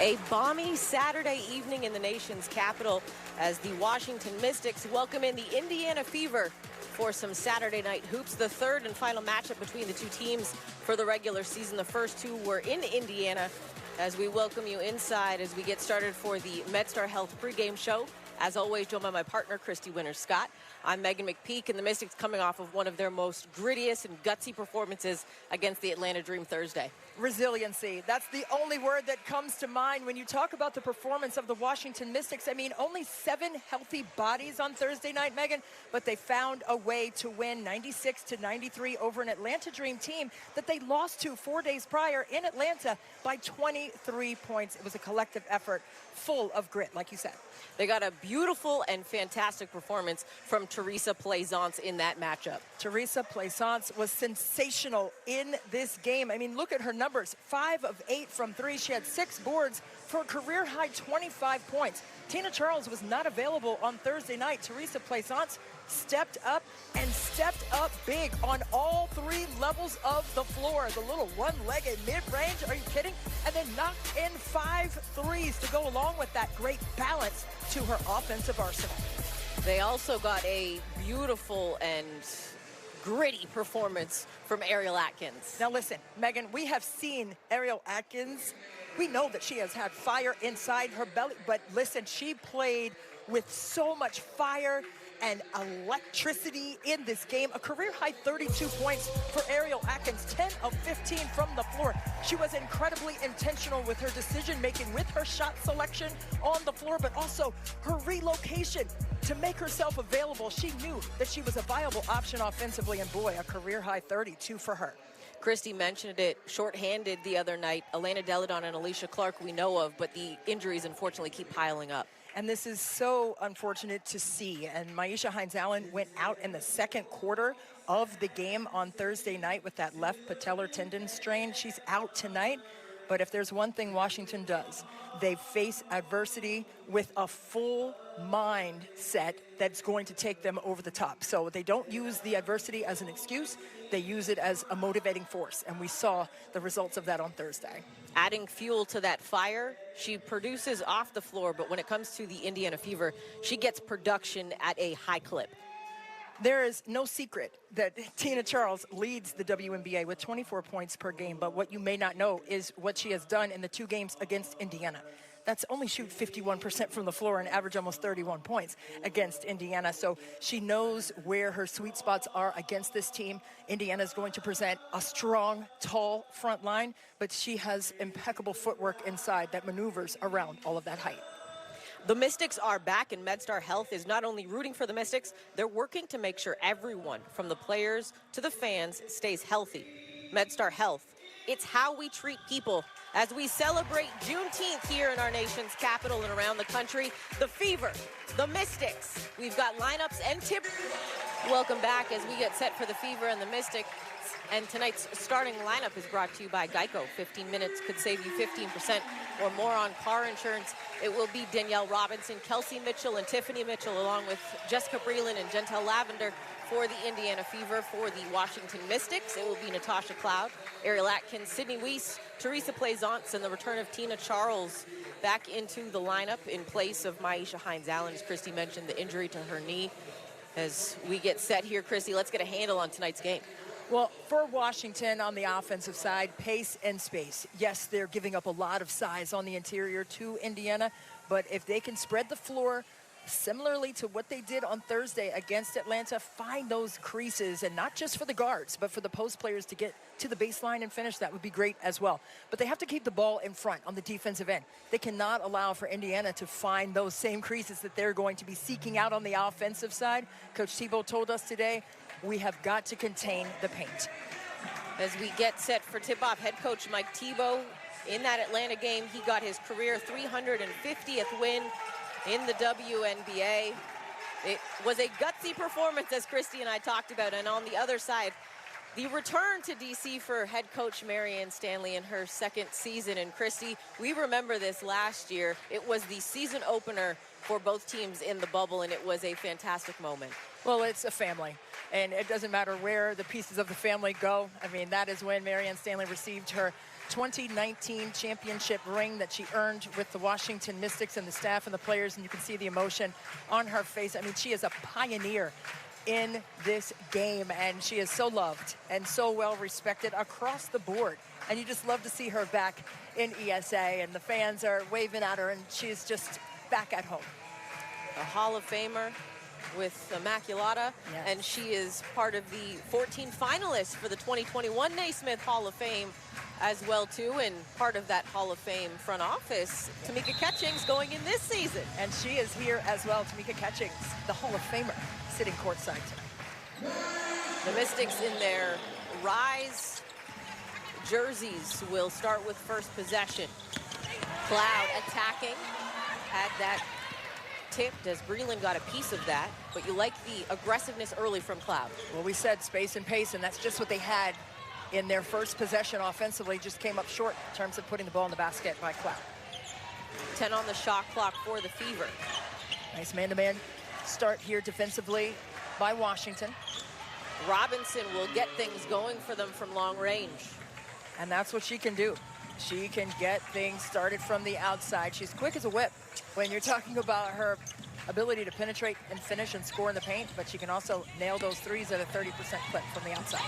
A balmy Saturday evening in the nation's capital as the Washington Mystics welcome in the Indiana Fever for some Saturday night hoops. The third and final matchup between the two teams for the regular season. The first two were in Indiana. As we welcome you inside as we get started for the MedStar Health pregame show. As always, joined by my partner, Christy Winters-Scott. I'm Megan McPeak, and the Mystics coming off of one of their most grittiest and gutsy performances against the Atlanta Dream Thursday. Resiliency. That's the only word that comes to mind when you talk about the performance of the Washington Mystics. I mean, only 7 healthy bodies on Thursday night, Megan, but they found a way to win 96-93 over an Atlanta Dream team that they lost to 4 days prior in Atlanta by 23 points. It was a collective effort full of grit, like you said. They got a beautiful and fantastic performance from Teresa Plaisance in that matchup. Teresa Plaisance was sensational in this game. I mean, look at her numbers. 5 of 8 from 3. She had 6 boards for a career-high 25 points. Tina Charles was not available on Thursday night. Teresa Plaisance stepped up and stepped up big on all 3 levels of the floor. The little one-legged mid-range, are you kidding? And then knocked in 5 threes to go along with that great balance to her offensive arsenal. They also got a beautiful and gritty performance from Ariel Atkins. Now listen, Megan, we have seen Ariel Atkins. We know that she has had fire inside her belly, but listen, she played with so much fire and electricity in this game. A career-high 32 points for Ariel Atkins, 10 of 15 from the floor. She was incredibly intentional with her decision-making, with her shot selection on the floor, but also her relocation to make herself available. She knew that she was a viable option offensively, and boy, a career-high 32 for her. Christy mentioned it, shorthanded the other night. Elena Deladon and Alicia Clark we know of, but the injuries unfortunately keep piling up. And this is so unfortunate to see. And Myisha Hines-Allen went out in the second quarter of the game on Thursday night with that left patellar tendon strain. She's out tonight. But if there's one thing Washington does, they face adversity with a full mindset that's going to take them over the top. So they don't use the adversity as an excuse. They use it as a motivating force. And we saw the results of that on Thursday. Adding fuel to that fire, she produces off the floor, but when it comes to the Indiana Fever, she gets production at a high clip. There is no secret that Tina Charles leads the WNBA with 24 points per game, but what you may not know is what she has done in the 2 games against Indiana. That's only shoot 51% from the floor and average almost 31 points against Indiana. So she knows where her sweet spots are against this team. Indiana is going to present a strong, tall front line, but she has impeccable footwork inside that maneuvers around all of that height. The Mystics are back, and MedStar Health is not only rooting for the Mystics, they're working to make sure everyone, from the players to the fans, stays healthy. MedStar Health, it's how we treat people. As we celebrate Juneteenth here in our nation's capital and around the country, the Fever, the Mystics, we've got lineups and tips. Welcome back as we get set for the Fever and the Mystics. And tonight's starting lineup is brought to you by Geico. 15 minutes could save you 15% or more on car insurance. It will be Danielle Robinson, Kelsey Mitchell, and Tiffany Mitchell, along with Jessica Breland and Gentel Lavender for the Indiana Fever. For the Washington Mystics, it will be Natasha Cloud, Ariel Atkins, Sydney Weiss, Teresa Plaisance, and the return of Tina Charles back into the lineup in place of Myisha Hines-Allen. As Christy mentioned, the injury to her knee. As we get set here, Christy, let's get a handle on tonight's game. Well, for Washington on the offensive side, pace and space. Yes, they're giving up a lot of size on the interior to Indiana, but if they can spread the floor similarly to what they did on Thursday against Atlanta, find those creases, and not just for the guards, but for the post players to get to the baseline and finish, that would be great as well. But they have to keep the ball in front on the defensive end. They cannot allow for Indiana to find those same creases that they're going to be seeking out on the offensive side. Coach Tebow told us today, we have got to contain the paint. As we get set for tip-off, head coach Mike Tebow, in that Atlanta game, he got his career 350th win in the WNBA. It was a gutsy performance, as Christy and I talked about, and on the other side, the return to DC for head coach Marianne Stanley in her 2nd season. And Christy, we remember this last year. It was the season opener for both teams in the bubble, and it was a fantastic moment. Well, it's a family. And it doesn't matter where the pieces of the family go. I mean, that is when Marianne Stanley received her 2019 championship ring that she earned with the Washington Mystics and the staff and the players, and you can see the emotion on her face. I mean, she is a pioneer in this game, and she is so loved and so well respected across the board. And you just love to see her back in ESA, and the fans are waving at her, and she's just back at home. A Hall of Famer with Immaculata, yes. And she is part of the 14 finalists for the 2021 Naismith Hall of Fame as well, too, and part of that Hall of Fame front office. Tamika Catchings going in this season. And she is here as well, Tamika Catchings, the Hall of Famer, sitting courtside tonight. The Mystics in their Rise jerseys will start with first possession. Cloud attacking, had that tipped as Breland got a piece of that, but you like the aggressiveness early from Cloud. Well, we said space and pace, and that's just what they had in their first possession offensively. Just came up short in terms of putting the ball in the basket by Cloud. 10 on the shot clock for the Fever. Nice man-to-man start here defensively by Washington. Robinson will get things going for them from long range. And that's what she can do. She can get things started from the outside. She's quick as a whip when you're talking about her ability to penetrate and finish and score in the paint, but she can also nail those threes at a 30% clip from the outside.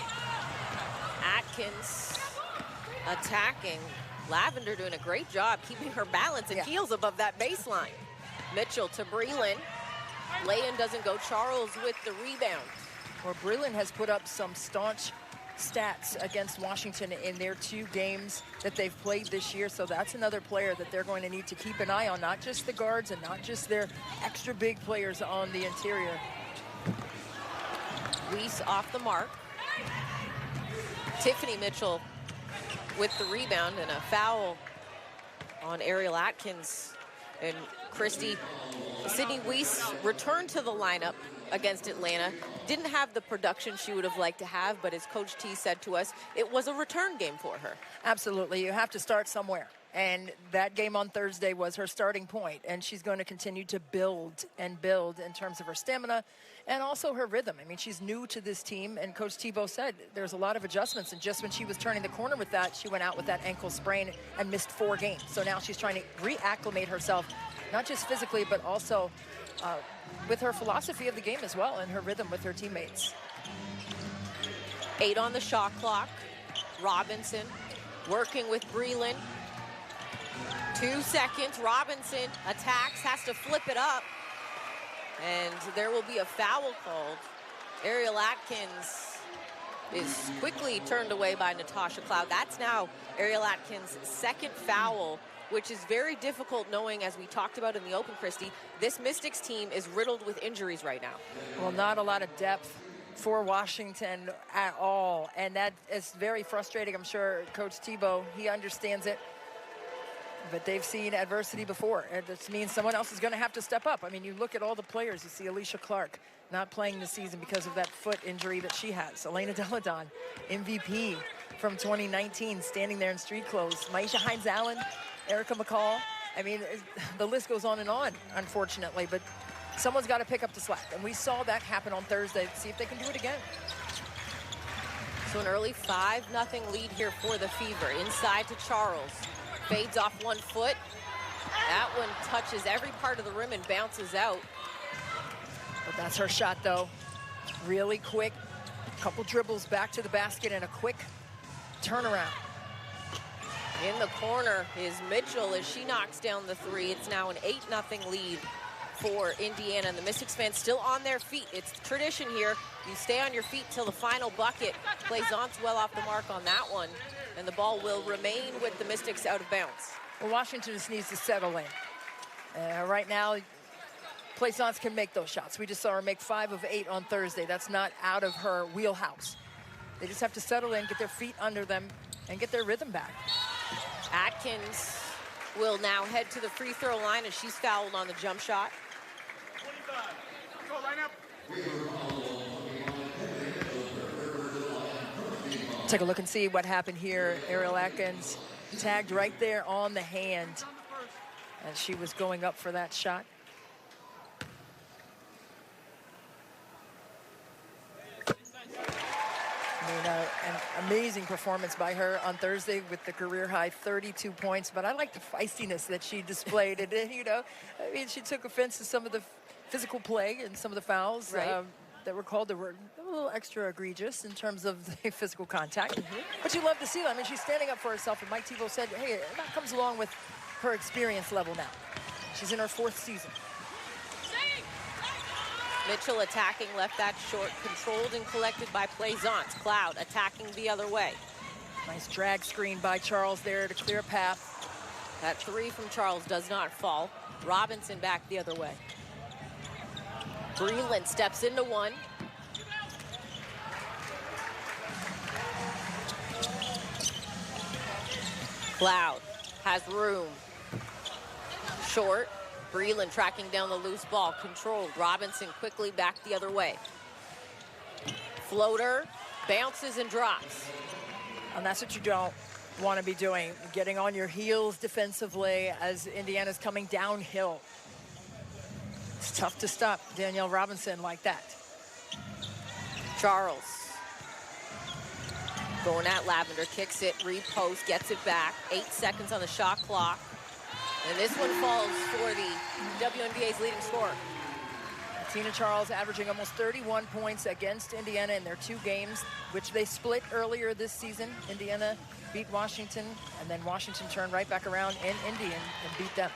Atkins attacking. Lavender doing a great job keeping her balance and heels above that baseline. Mitchell to Breland. Layan doesn't go. Charles with the rebound. Well, Breland has put up some staunch stats against Washington in their 2 games that they've played this year, so that's another player that they're going to need to keep an eye on, not just the guards and not just their extra big players on the interior. Weiss off the mark. Tiffany Mitchell with the rebound, and a foul on Ariel Atkins. And Sydney Weiss returned to the lineup against Atlanta. Didn't have the production she would have liked to have, but as Coach T said to us, it was a return game for her. Absolutely. You have to start somewhere. And that game on Thursday was her starting point, and she's going to continue to build and build in terms of her stamina and also her rhythm. I mean, she's new to this team, and Coach Tebow said there's a lot of adjustments, and just when she was turning the corner with that, she went out with that ankle sprain and missed 4 games. So now she's trying to reacclimate herself, not just physically, but also with her philosophy of the game as well, and her rhythm with her teammates. 8 on the shot clock. Robinson working with Breland. 2 seconds. Robinson attacks, has to flip it up, and there will be a foul called. Ariel Atkins is quickly turned away by Natasha Cloud. That's now Ariel Atkins' 2nd foul, which is very difficult knowing, as we talked about in the Open, Christy, this Mystics team is riddled with injuries right now. Well, not a lot of depth for Washington at all, and that is very frustrating. I'm sure Coach Tebow, he understands it, but they've seen adversity before. And this means someone else is going to have to step up. I mean, you look at all the players. You see Alicia Clark not playing this season because of that foot injury that she has. Elena Deladon, MVP from 2019, standing there in street clothes. Maisha Hines-Allen, Erica McCall. I mean, the list goes on, unfortunately, but someone's got to pick up the slack. And we saw that happen on Thursday. Let's see if they can do it again. So an early 5-0 lead here for the Fever. Inside to Charles. Fades off 1 foot. That one touches every part of the rim and bounces out. But that's her shot, though. Really quick. Couple dribbles back to the basket and a quick turnaround. In the corner is Mitchell as she knocks down the 3. It's now an 8-0 lead for Indiana. And the Mystics fans still on their feet. It's tradition here. You stay on your feet till the final bucket. Plaisance well off the mark on that one. And the ball will remain with the Mystics out of bounds. Well, Washington just needs to settle in. Right now, Plaisance can make those shots. We just saw her make 5 of 8 on Thursday. That's not out of her wheelhouse. They just have to settle in, get their feet under them, and get their rhythm back. Atkins will now head to the free throw line as she's fouled on the jump shot. 25. Go line up. Take a look and see what happened here. Ariel Atkins tagged right there on the hand as she was going up for that shot. mean, an amazing performance by her on Thursday with the career-high 32 points. But I like the feistiness that she displayed. And, you know, I mean, she took offense to some of the physical play and some of the fouls that were called. That were a little extra egregious in terms of the physical contact. But you love to see that. I mean, she's standing up for herself. And Mike Tebow said, hey, that comes along with her experience level now. She's in her 4th season. Mitchell attacking, left that short, controlled and collected by Plaisance. Cloud attacking the other way. Nice drag screen by Charles there to clear a path. That 3 from Charles does not fall. Robinson back the other way. Breland steps into one. Cloud has room. Short. Breland tracking down the loose ball, controlled. Robinson quickly back the other way. Floater, bounces and drops. And that's what you don't want to be doing, getting on your heels defensively as Indiana's coming downhill. It's tough to stop Danielle Robinson like that. Charles. Going at Lavender, kicks it, repost, gets it back. 8 seconds on the shot clock. And this one falls for the WNBA's leading scorer. Tina Charles averaging almost 31 points against Indiana in their 2 games, which they split earlier this season. Indiana beat Washington, and then Washington turned right back around in Indy and beat them.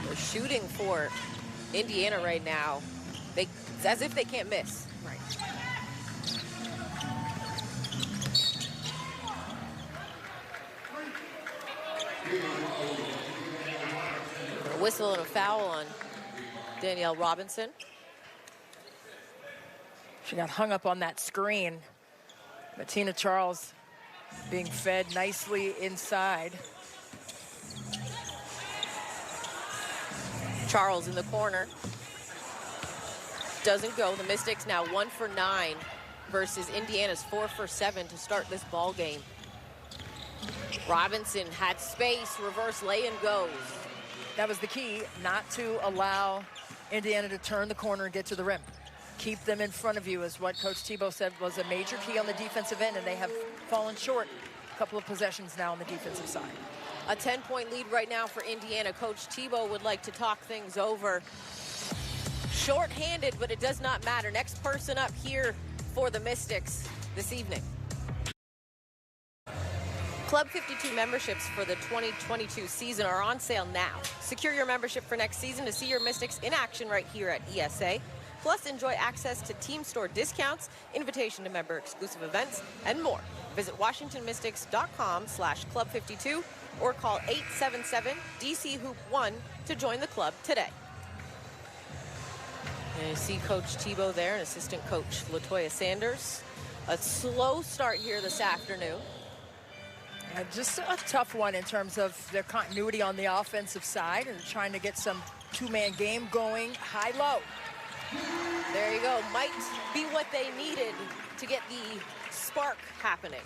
They're shooting for Indiana right now. It's as if they can't miss. Right. A whistle and a foul on Danielle Robinson. She got hung up on that screen. But Tina Charles being fed nicely inside. Charles in the corner. Doesn't go. The Mystics now 1 for 9 versus Indiana's 4 for 7 to start this ball game. Robinson had space, reverse lay and goes. That was the key, not to allow Indiana to turn the corner and get to the rim. Keep them in front of you is what Coach Tebow said was a major key on the defensive end, and they have fallen short a couple of possessions now on the defensive side. A 10-point lead right now for Indiana. Coach Tebow would like to talk things over. Short-handed, but it does not matter. Next person up here for the Mystics this evening. Club 52 memberships for the 2022 season are on sale now. Secure your membership for next season to see your Mystics in action right here at ESA. Plus, enjoy access to team store discounts, invitation to member exclusive events, and more. Visit WashingtonMystics.com/Club52 or call 877-DC-HOOP1 to join the club today. And you see Coach Tebow there and assistant coach LaToya Sanders. A slow start here this afternoon. Just a tough one in terms of their continuity on the offensive side and trying to get some 2-man game going high-low. There you go. Might be what they needed to get the spark happening.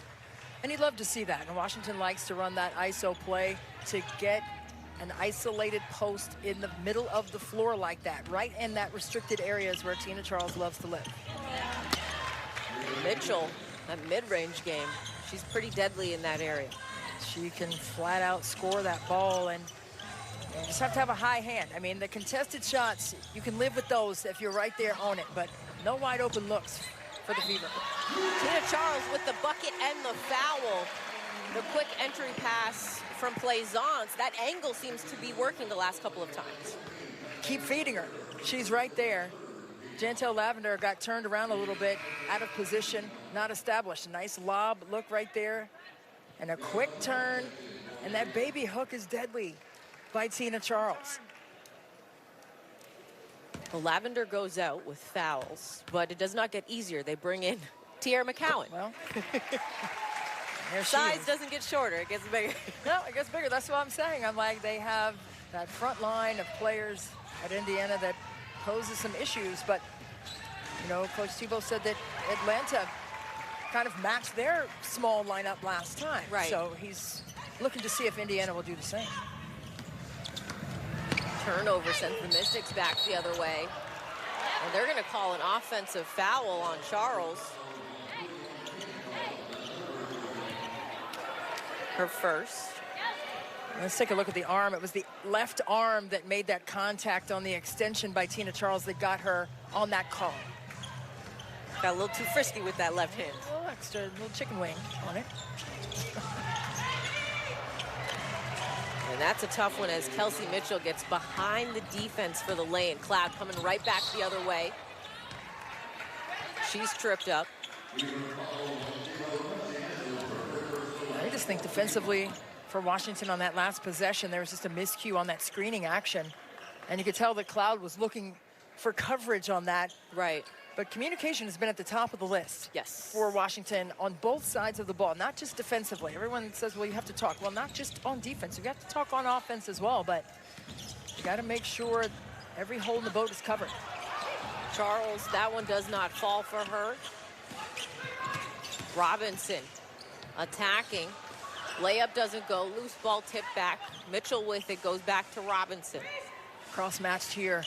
And you'd love to see that. And Washington likes to run that ISO play to get an isolated post in the middle of the floor like that, right in that restricted areas where Tina Charles loves to live. Mitchell, that mid-range game, she's pretty deadly in that area. She can flat out score that ball, and you just have to have a high hand. I mean, the contested shots, you can live with those if you're right there on it, but no wide open looks for the Fever. Tina Charles with the bucket and the foul. The quick entry pass from Plaisance. That angle seems to be working the last couple of times. Keep feeding her. She's right there. Jantel Lavender got turned around a little bit, out of position, not established. A nice lob look right there, and a quick turn, and that baby hook is deadly by Tina Charles. Well, Lavender goes out with fouls, but it does not get easier. They bring in Tierra McCowan. Well, size doesn't get shorter, it gets bigger. No, it gets bigger. That's what I'm saying. I'm like, they have that front line of players at Indiana that poses some issues, but you know, Coach Tebow said that Atlanta kind of matched their small lineup last time. Right. So he's looking to see if Indiana will do the same. Turnover sends the Mystics back the other way. And they're going to call an offensive foul on Charles. Her first. Let's take a look at the arm. It was the left arm that made that contact on the extension by Tina Charles that got her on that call. Got a little too frisky with that left hand. A little extra, little chicken wing on it. And that's a tough one as Kelsey Mitchell gets behind the defense for the lane. Cloud coming right back the other way. She's tripped up. I just think defensively for Washington on that last possession, there was just a miscue on that screening action. And you could tell that Cloud was looking for coverage on that. Right. But communication has been at the top of the list. Yes. For Washington on both sides of the ball, not just defensively. Everyone says, well, you have to talk. Well, not just on defense. You have to talk on offense as well. But you got to make sure every hole in the boat is covered. Charles, that one does not fall for her. Robinson attacking. Layup doesn't go. Loose ball tipped back. Mitchell with it goes back to Robinson. Cross-matched here.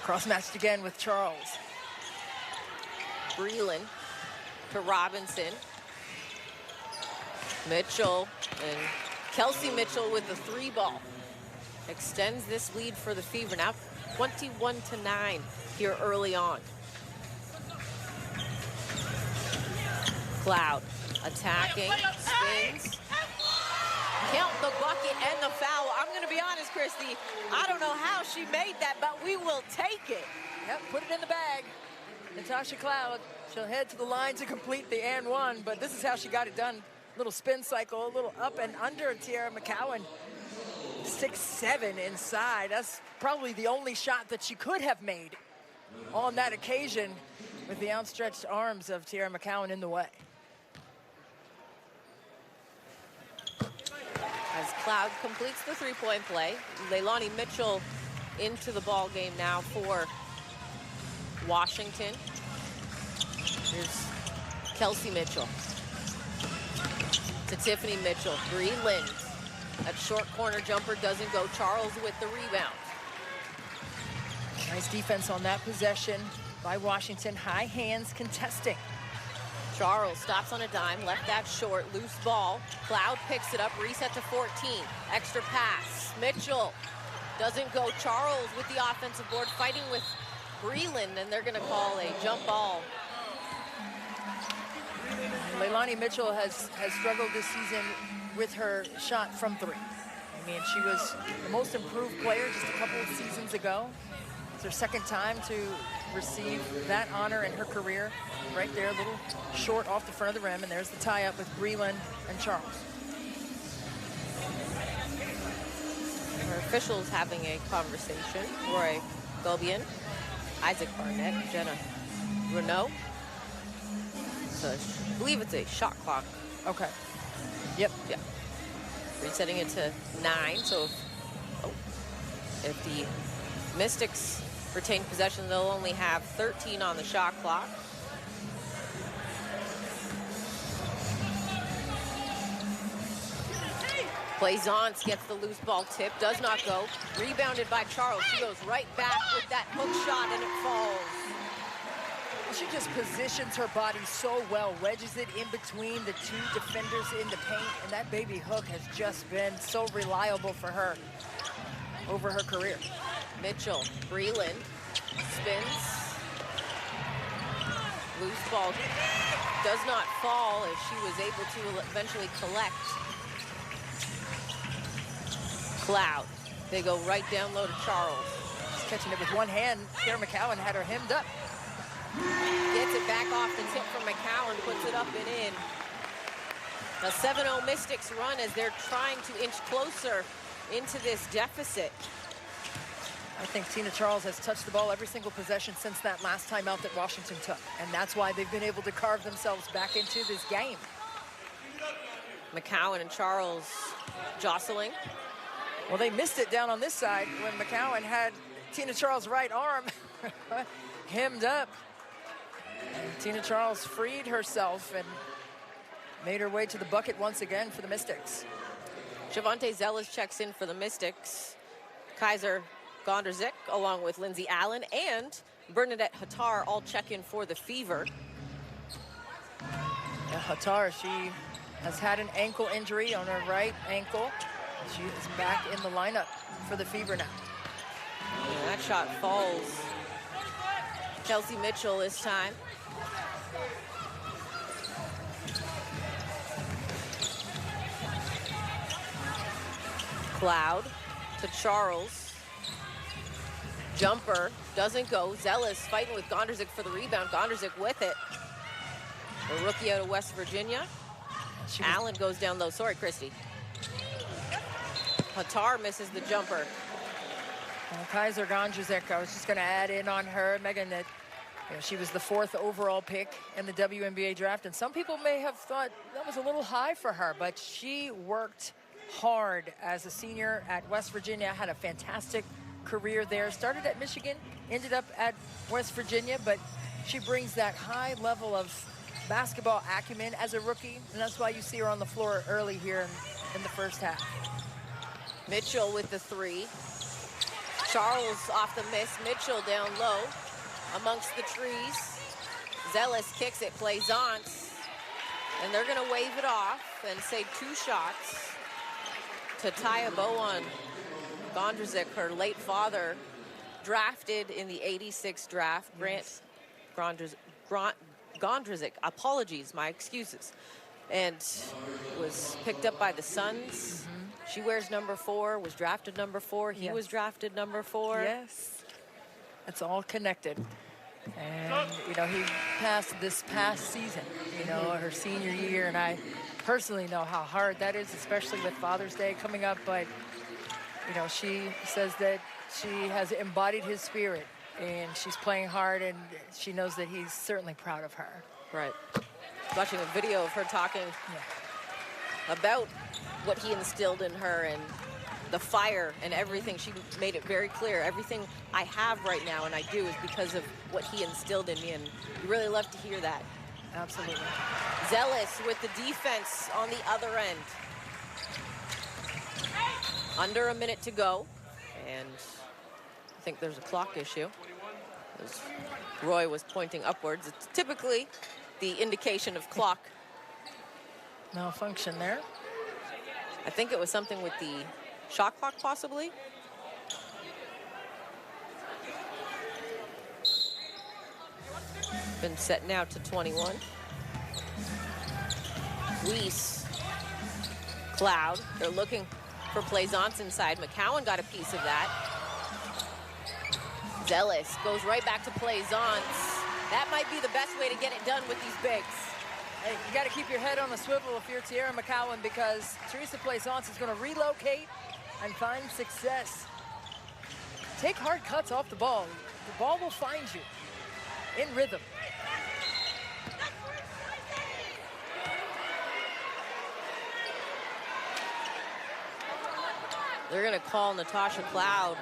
Cross-matched again with Charles. Breland to Robinson. Mitchell and Kelsey Mitchell with the 3 ball. Extends this lead for the Fever. Now 21-9 here early on. Cloud attacking, spins. Count the bucket and the foul. I'm going to be honest, Christy, I don't know how she made that, but we will take it. Yep, put it in the bag. Natasha Cloud, she'll head to the line to complete the and one, but this is how she got it done. Little spin cycle, a little up and under Tierra McCowan. 6-7 inside. That's probably the only shot that she could have made on that occasion with the outstretched arms of Tierra McCowan in the way. As Cloud completes the 3-point play, Leilani Mitchell into the ball game now for Washington. Here's Kelsey Mitchell to Tiffany Mitchell. Breland. That short corner jumper doesn't go. Charles with the rebound. Nice defense on that possession by Washington. High hands contesting. Charles stops on a dime, left that short, loose ball. Cloud picks it up, reset to 14. Extra pass. Mitchell doesn't go. Charles with the offensive board, fighting with Breland, and they're going to call a jump ball. Leilani Mitchell has struggled this season with her shot from 3. I mean, she was the most improved player just a couple of seasons ago. It's her second time to receive that honor in her career. Right there, a little short off the front of the rim, and there's the tie-up with Breland and Charles. Our officials having a conversation. Roy Gulbian, Isaac Barnett, Jenna Renault. So I believe it's a shot clock. Okay. Yep. Yeah. Resetting it to 9. So if the Mystics retain possession, they'll only have 13 on the shot clock. Plaisance gets the loose ball tip, does not go. Rebounded by Charles. She goes right back with that hook shot, and it falls. She just positions her body so well, wedges it in between the 2 defenders in the paint, and that baby hook has just been so reliable for her over her career. Mitchell, Breland, spins. Loose ball does not fall as she was able to eventually collect. Cloud, they go right down low to Charles. She's catching it with one hand. Tierra McCowan had her hemmed up. Gets it back off the tip from McCowan, puts it up and in. A 7-0 Mystics run as they're trying to inch closer into this deficit. I think Tina Charles has touched the ball every single possession since that last time out that Washington took. And that's why they've been able to carve themselves back into this game. McCowan and Charles jostling. Well, they missed it down on this side when McCowan had Tina Charles' right arm hemmed up. And Tina Charles freed herself and made her way to the bucket once again for the Mystics. Javante Zellis checks in for the Mystics. Kaiser Gondrzik, along with Lindsay Allen and Bernadette Hattar, all check in for the Fever. Yeah, Hattar, she has had an ankle injury on her right ankle. She is back in the lineup for the Fever now. And that shot falls. Chelsea Mitchell this time. Cloud to Charles. Jumper doesn't go. Zealous fighting with Gondrzik for the rebound. Gondrzik with it. The rookie out of West Virginia. Allen goes down low. Sorry, Christy. Hattar misses the jumper. Kaiser Gondrzik, I was just going to add in on her, Megan, that she was the 4th overall pick in the WNBA draft, and some people may have thought that was a little high for her, but she worked hard as a senior at West Virginia, had a fantastic career there, started at Michigan, ended up at West Virginia, but she brings that high level of basketball acumen as a rookie, and that's why you see her on the floor early here in the first half. Mitchell with the 3. Charles off the miss. Mitchell down low amongst the trees. Zealous kicks it, Plaisance. And they're going to wave it off and say 2 shots to tie a bow on Gondrzik, her late father, drafted in the '86 draft. Yes. Gondrzik, apologies, my excuses. And was picked up by the Suns. She wears number 4, was drafted number 4. He was drafted number 4. Yes, it's all connected. And, he passed this past season, her senior year, and I personally know how hard that is, especially with Father's Day coming up. But, she says that she has embodied his spirit, and she's playing hard, and she knows that he's certainly proud of her. Right. Watching a video of her talking about what he instilled in her and the fire and everything. She made it very clear. Everything I have right now and I do is because of what he instilled in me, and you really love to hear that. Absolutely. Zealous with the defense on the other end. Under a minute to go, and I think there's a clock issue. As Roy was pointing upwards. It's typically the indication of clock malfunction there. I think it was something with the shot clock, possibly. Been set now to 21. Weiss, Cloud, they're looking for Plaisance inside. McCowan got a piece of that. Zealous goes right back to Plaisance. That might be the best way to get it done with these bigs. Hey, you got to keep your head on the swivel if you're Tierra McCowan, because Teresa Plaisance is going to relocate and find success. Take hard cuts off the ball. The ball will find you in rhythm. They're going to call Natasha Cloud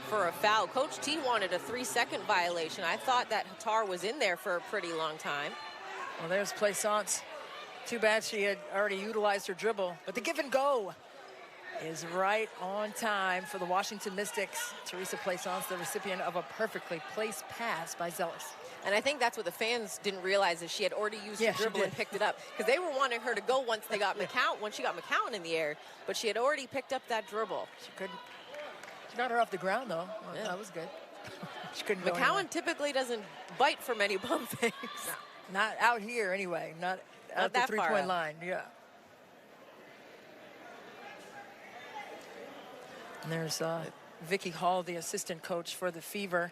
for a foul. Coach T wanted a 3-second violation. I thought that Hattar was in there for a pretty long time. Well, there's Plaisance. Too bad she had already utilized her dribble. But the give and go is right on time for the Washington Mystics. Teresa Plaisance, the recipient of a perfectly placed pass by Zealous. And I think that's what the fans didn't realize, is she had already used her dribble and picked it up. Because they were wanting her to go once they got McCowan, once she got McCowan in the air. But she had already picked up that dribble. She couldn't. She got her off the ground, though. Well, yeah. That was good. She couldn't go McCowan typically doesn't bite for many bump fakes. No, not out here, anyway. Not at the three-point line. Yeah. And there's Vicky Hall, the assistant coach for the Fever,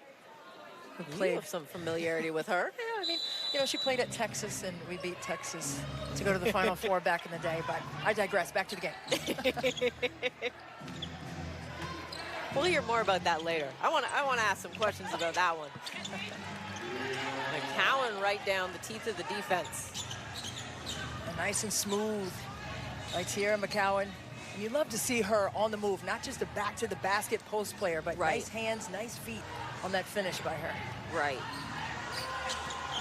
who played. You have some familiarity with her. Yeah, I mean, she played at Texas, and we beat Texas to go to the Final Four back in the day. But I digress. Back to the game. We'll hear more about that later. I want to ask some questions about that one. McCowan right down the teeth of the defense. Nice and smooth by Tierra McCowan. And you love to see her on the move, not just a back-to-the-basket post player, but nice hands, nice feet on that finish by her. Right.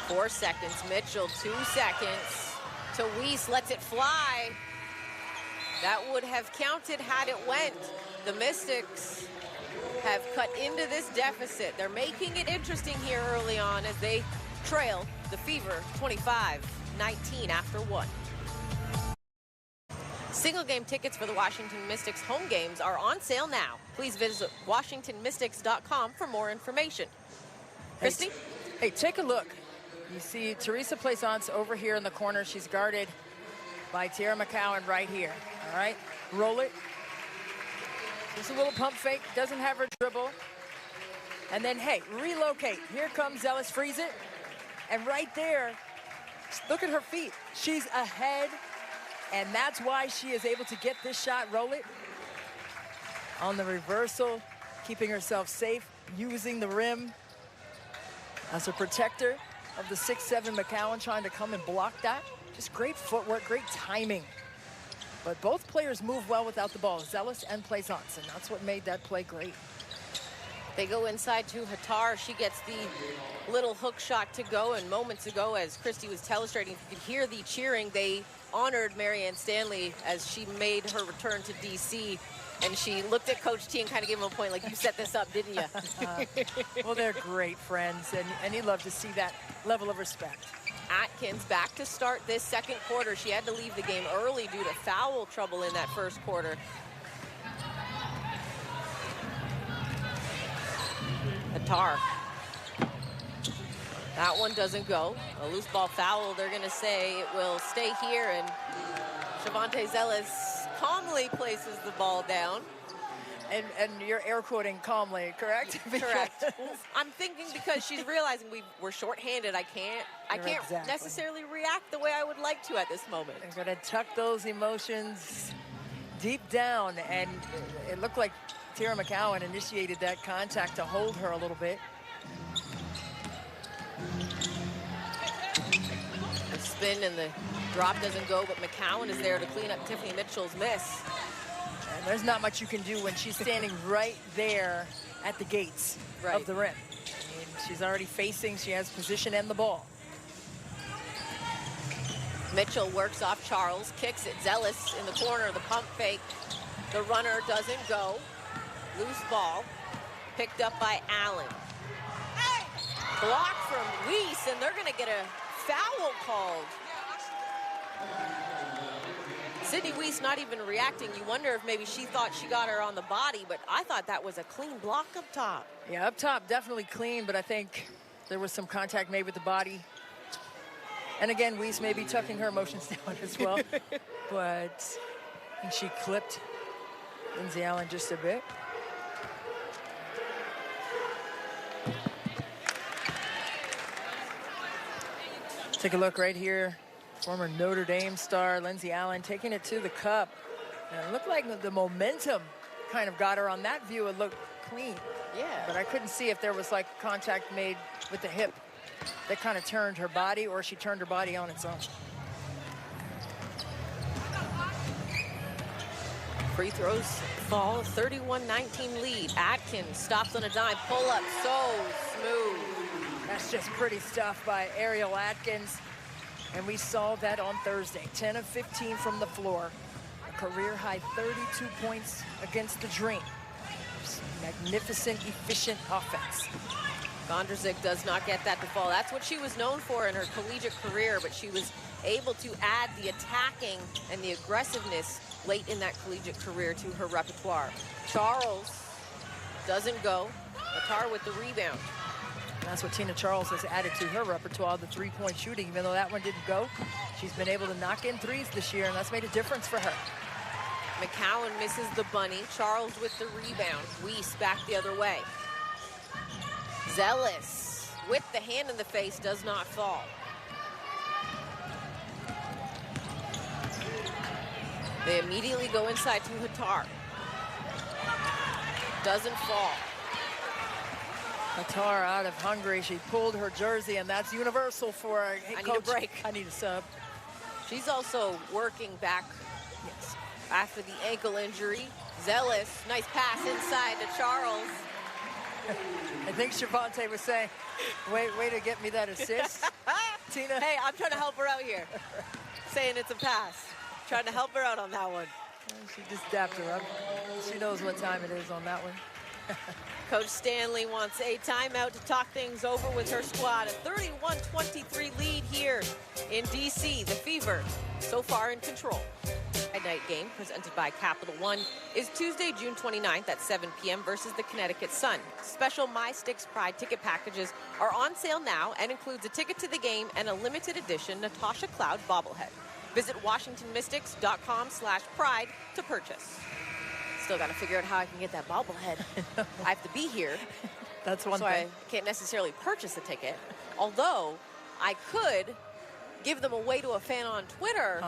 4 seconds. Mitchell, 2 seconds. To Weiss, lets it fly. That would have counted had it went. The Mystics have cut into this deficit. They're making it interesting here early on as they trail the Fever 25-19 after one. Single game tickets for the Washington Mystics home games are on sale now. Please visit WashingtonMystics.com for more information. Christy? Hey, take a look. You see Teresa Plaisance over here in the corner. She's guarded by Tierra McCowan right here. All right, roll it. Just a little pump fake, doesn't have her dribble. And then, hey, relocate. Here comes Zealous, freeze it. And right there, look at her feet. She's ahead, and that's why she is able to get this shot, roll it. On the reversal, keeping herself safe, using the rim as a protector of the 6'7" McCowan, trying to come and block that. Just great footwork, great timing. But both players move well without the ball, Zealous and Plaisance, and that's what made that play great. They go inside to Hattar. She gets the little hook shot to go, and moments ago, as Christy was telestrating, you could hear the cheering. They honored Marianne Stanley as she made her return to DC, and she looked at Coach T and kind of gave him a point, like, you set this up, didn't you? Well, they're great friends, and you love to see that level of respect. Atkins back to start this second quarter. She had to leave the game early due to foul trouble in that first quarter. Hattar. That one doesn't go. A loose ball foul, they're going to say it will stay here, and Shavonte Zealous calmly places the ball down. And you're air quoting calmly, correct? Correct. I'm thinking because she's realizing we're shorthanded. I can't Exactly. necessarily react the way I would like to at this moment. They're going to tuck those emotions deep down, and it looked like Tierra McCowan initiated that contact to hold her a little bit. The spin and the drop doesn't go, but McCowan is there to clean up Tiffany Mitchell's miss. And there's not much you can do when she's standing right there at the gates of the rim. I mean, she's already facing, she has position and the ball. Mitchell works off Charles, kicks it. Zealous in the corner, the pump fake. The runner doesn't go. Loose ball, picked up by Allen. Blocked from Weiss, and they're gonna get a foul called. Sydney Weiss not even reacting. You wonder if maybe she thought she got her on the body, but I thought that was a clean block up top. Yeah, up top, definitely clean, but I think there was some contact made with the body. And again, Weiss may be tucking her emotions down as well, but I think she clipped Lindsay Allen just a bit. Take a look right here. Former Notre Dame star Lindsay Allen taking it to the cup. And it looked like the momentum kind of got her on that view. It looked clean. Yeah. But I couldn't see if there was like contact made with the hip that kind of turned her body, or she turned her body on its own. Free throws fall, 31-19 lead. Atkins stops on a dime, pull up, so smooth. That's just pretty stuff by Ariel Atkins. And we saw that on Thursday, 10 of 15 from the floor. A career-high 32 points against the Dream. Just magnificent, efficient offense. Gondrzick does not get that to fall. That's what she was known for in her collegiate career, but she was able to add the attacking and the aggressiveness late in that collegiate career to her repertoire. Charles doesn't go. Hattar with the rebound. That's what Tina Charles has added to her repertoire, the three-point shooting. Even though that one didn't go, she's been able to knock in threes this year, and that's made a difference for her. McCowan misses the bunny. Charles with the rebound. Weiss back the other way. Zealous with the hand in the face, does not fall. They immediately go inside to Hattar. Doesn't fall. Hattar out of Hungary. She pulled her jersey, and that's universal for her. Hey, I need Coach, a break. I need a sub. She's also working back after the ankle injury. Zealous, nice pass inside to Charles. I think Shavonte was saying, way to get me that assist. Tina. Hey, I'm trying to help her out here. Saying it's a pass. Trying to help her out on that one. She just dapped her up. She knows what time it is on that one. Coach Stanley wants a timeout to talk things over with her squad. A 31-23 lead here in D.C. The Fever so far in control. Night game presented by Capital One is Tuesday, June 29th at 7 p.m. versus the Connecticut Sun. Special My Sticks Pride ticket packages are on sale now and includes a ticket to the game and a limited edition Natasha Cloud bobblehead. Visit WashingtonMystics.com/pride to purchase. Still got to figure out how I can get that bobblehead. I have to be here. That's one so thing. I can't necessarily purchase a ticket, although I could give them away to a fan on Twitter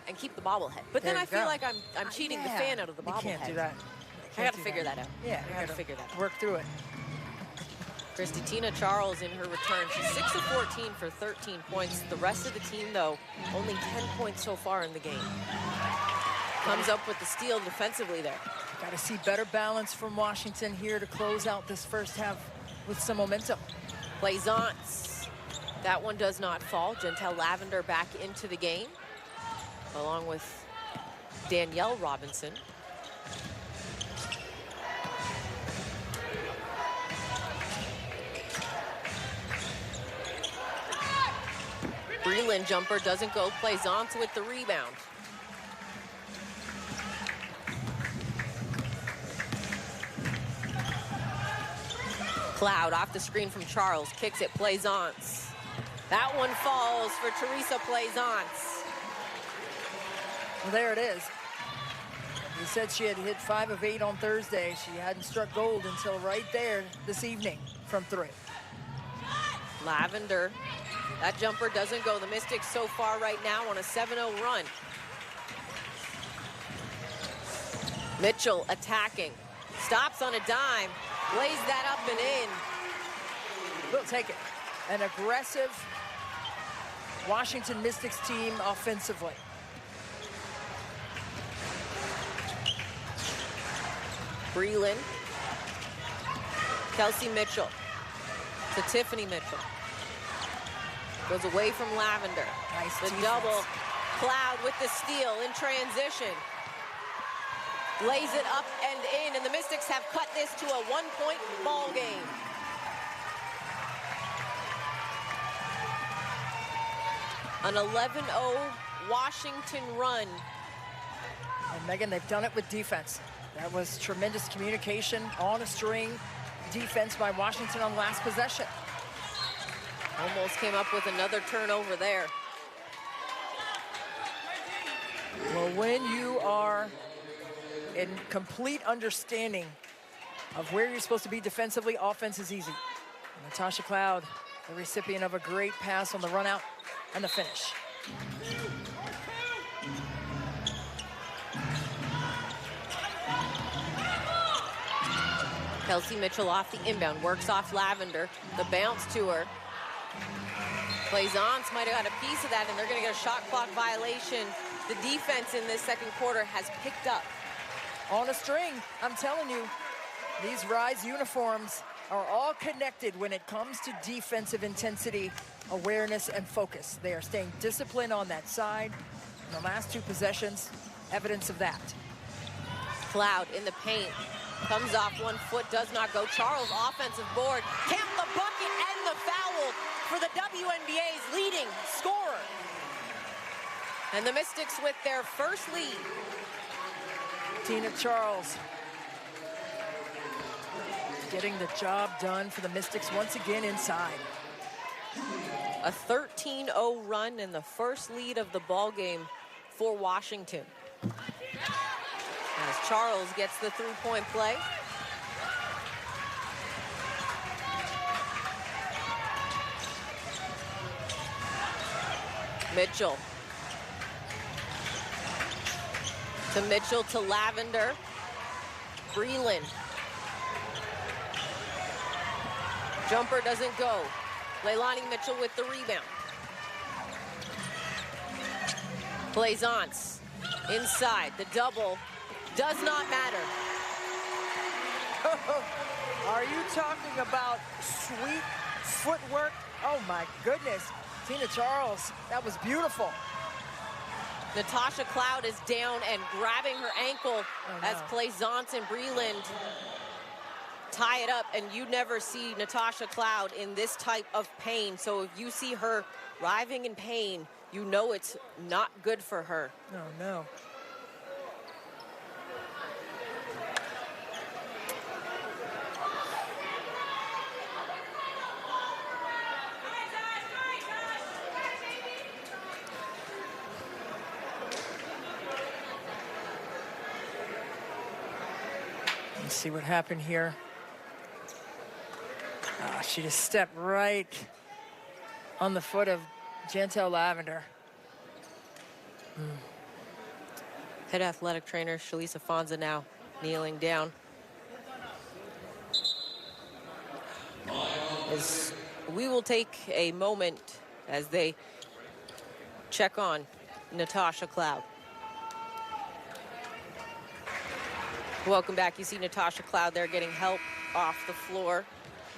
and keep the bobblehead. But then I feel like I'm cheating the fan out of the bobblehead. You can't do that. I got to figure that out. Yeah, I got to figure that out. Work through it. Christy Tina Charles in her return. She's 6 of 14 for 13 points. The rest of the team, though, only 10 points so far in the game. Comes up with the steal defensively there. Got to see better balance from Washington here to close out this first half with some momentum. Plaisance. That one does not fall. Jantel Lavender back into the game, along with Danielle Robinson. Breland jumper doesn't go. Plaisance with the rebound. Cloud off the screen from Charles, kicks it, Plaisance. That one falls for Teresa Plaisance. Well, there it is. You said she had hit 5 of 8 on Thursday. She hadn't struck gold until right there this evening from 3. Lavender, that jumper doesn't go. The Mystics so far right now on a 7-0 run. Mitchell attacking, stops on a dime, lays that up and in. We'll take it. An aggressive Washington Mystics team offensively. Breland. Kelsey Mitchell to Tiffany Mitchell. Goes away from Lavender. Nice the defense. Double. Cloud with the steal in transition. Lays it up and in, and the Mystics have cut this to a 1-point ball game. An 11-0 Washington run. And Megan, they've done it with defense. That was tremendous communication on a string defense by Washington on last possession. Almost came up with another turnover there. Well, when you are in complete understanding of where you're supposed to be defensively, offense is easy. Natasha Cloud, the recipient of a great pass on the run out and the finish. Kelsey Mitchell off the inbound, works off Lavender. The bounce to her. Plaisance might have got a piece of that, and they're going to get a shot clock violation. The defense in this second quarter has picked up. On a string, I'm telling you, these Rise uniforms are all connected when it comes to defensive intensity, awareness, and focus. They are staying disciplined on that side. In the last 2 possessions, evidence of that. Cloud in the paint, comes off 1 foot, does not go. Charles offensive board, count the bucket and the foul for the WNBA's leading scorer. And the Mystics with their first lead. Tina Charles getting the job done for the Mystics once again inside. A 13-0 run and the first lead of the ball game for Washington. As Charles gets the 3-point play. Mitchell. To Mitchell to Lavender. Breland. Jumper doesn't go. Leilani Mitchell with the rebound. Plaisance inside. The double does not matter. Are you talking about sweet footwork? Oh my goodness. Tina Charles, that was beautiful. Natasha Cloud is down and grabbing her ankle as Plaisance and Breland tie it up, and you never see Natasha Cloud in this type of pain. So if you see her writhing in pain, you know it's not good for her. Oh, no. Let's see what happened here. She just stepped right on the foot of Jantel Lavender. Head athletic trainer Shalisa Fonza now kneeling down. As we will take a moment as they check on Natasha Cloud. Welcome back. You see Natasha Cloud there getting help off the floor.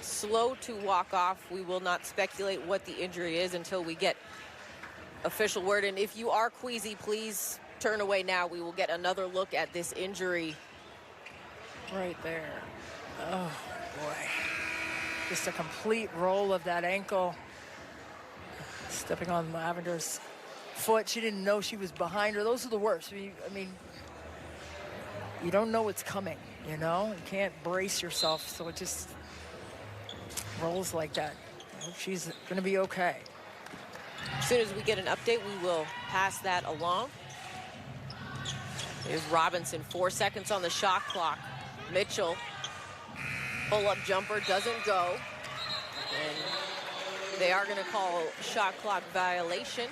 Slow to walk off. We will not speculate what the injury is until we get official word. And if you are queasy, please turn away now. We will get another look at this injury. Right there. Oh, boy. Just a complete roll of that ankle. Stepping on Lavender's foot. She didn't know she was behind her. Those are the worst. I mean, you don't know what's coming, you know? You can't brace yourself, so it just rolls like that. I hope she's going to be okay. As soon as we get an update, we will pass that along. Here's Robinson, 4 seconds on the shot clock. Mitchell, pull-up jumper doesn't go. And they are going to call shot clock violation.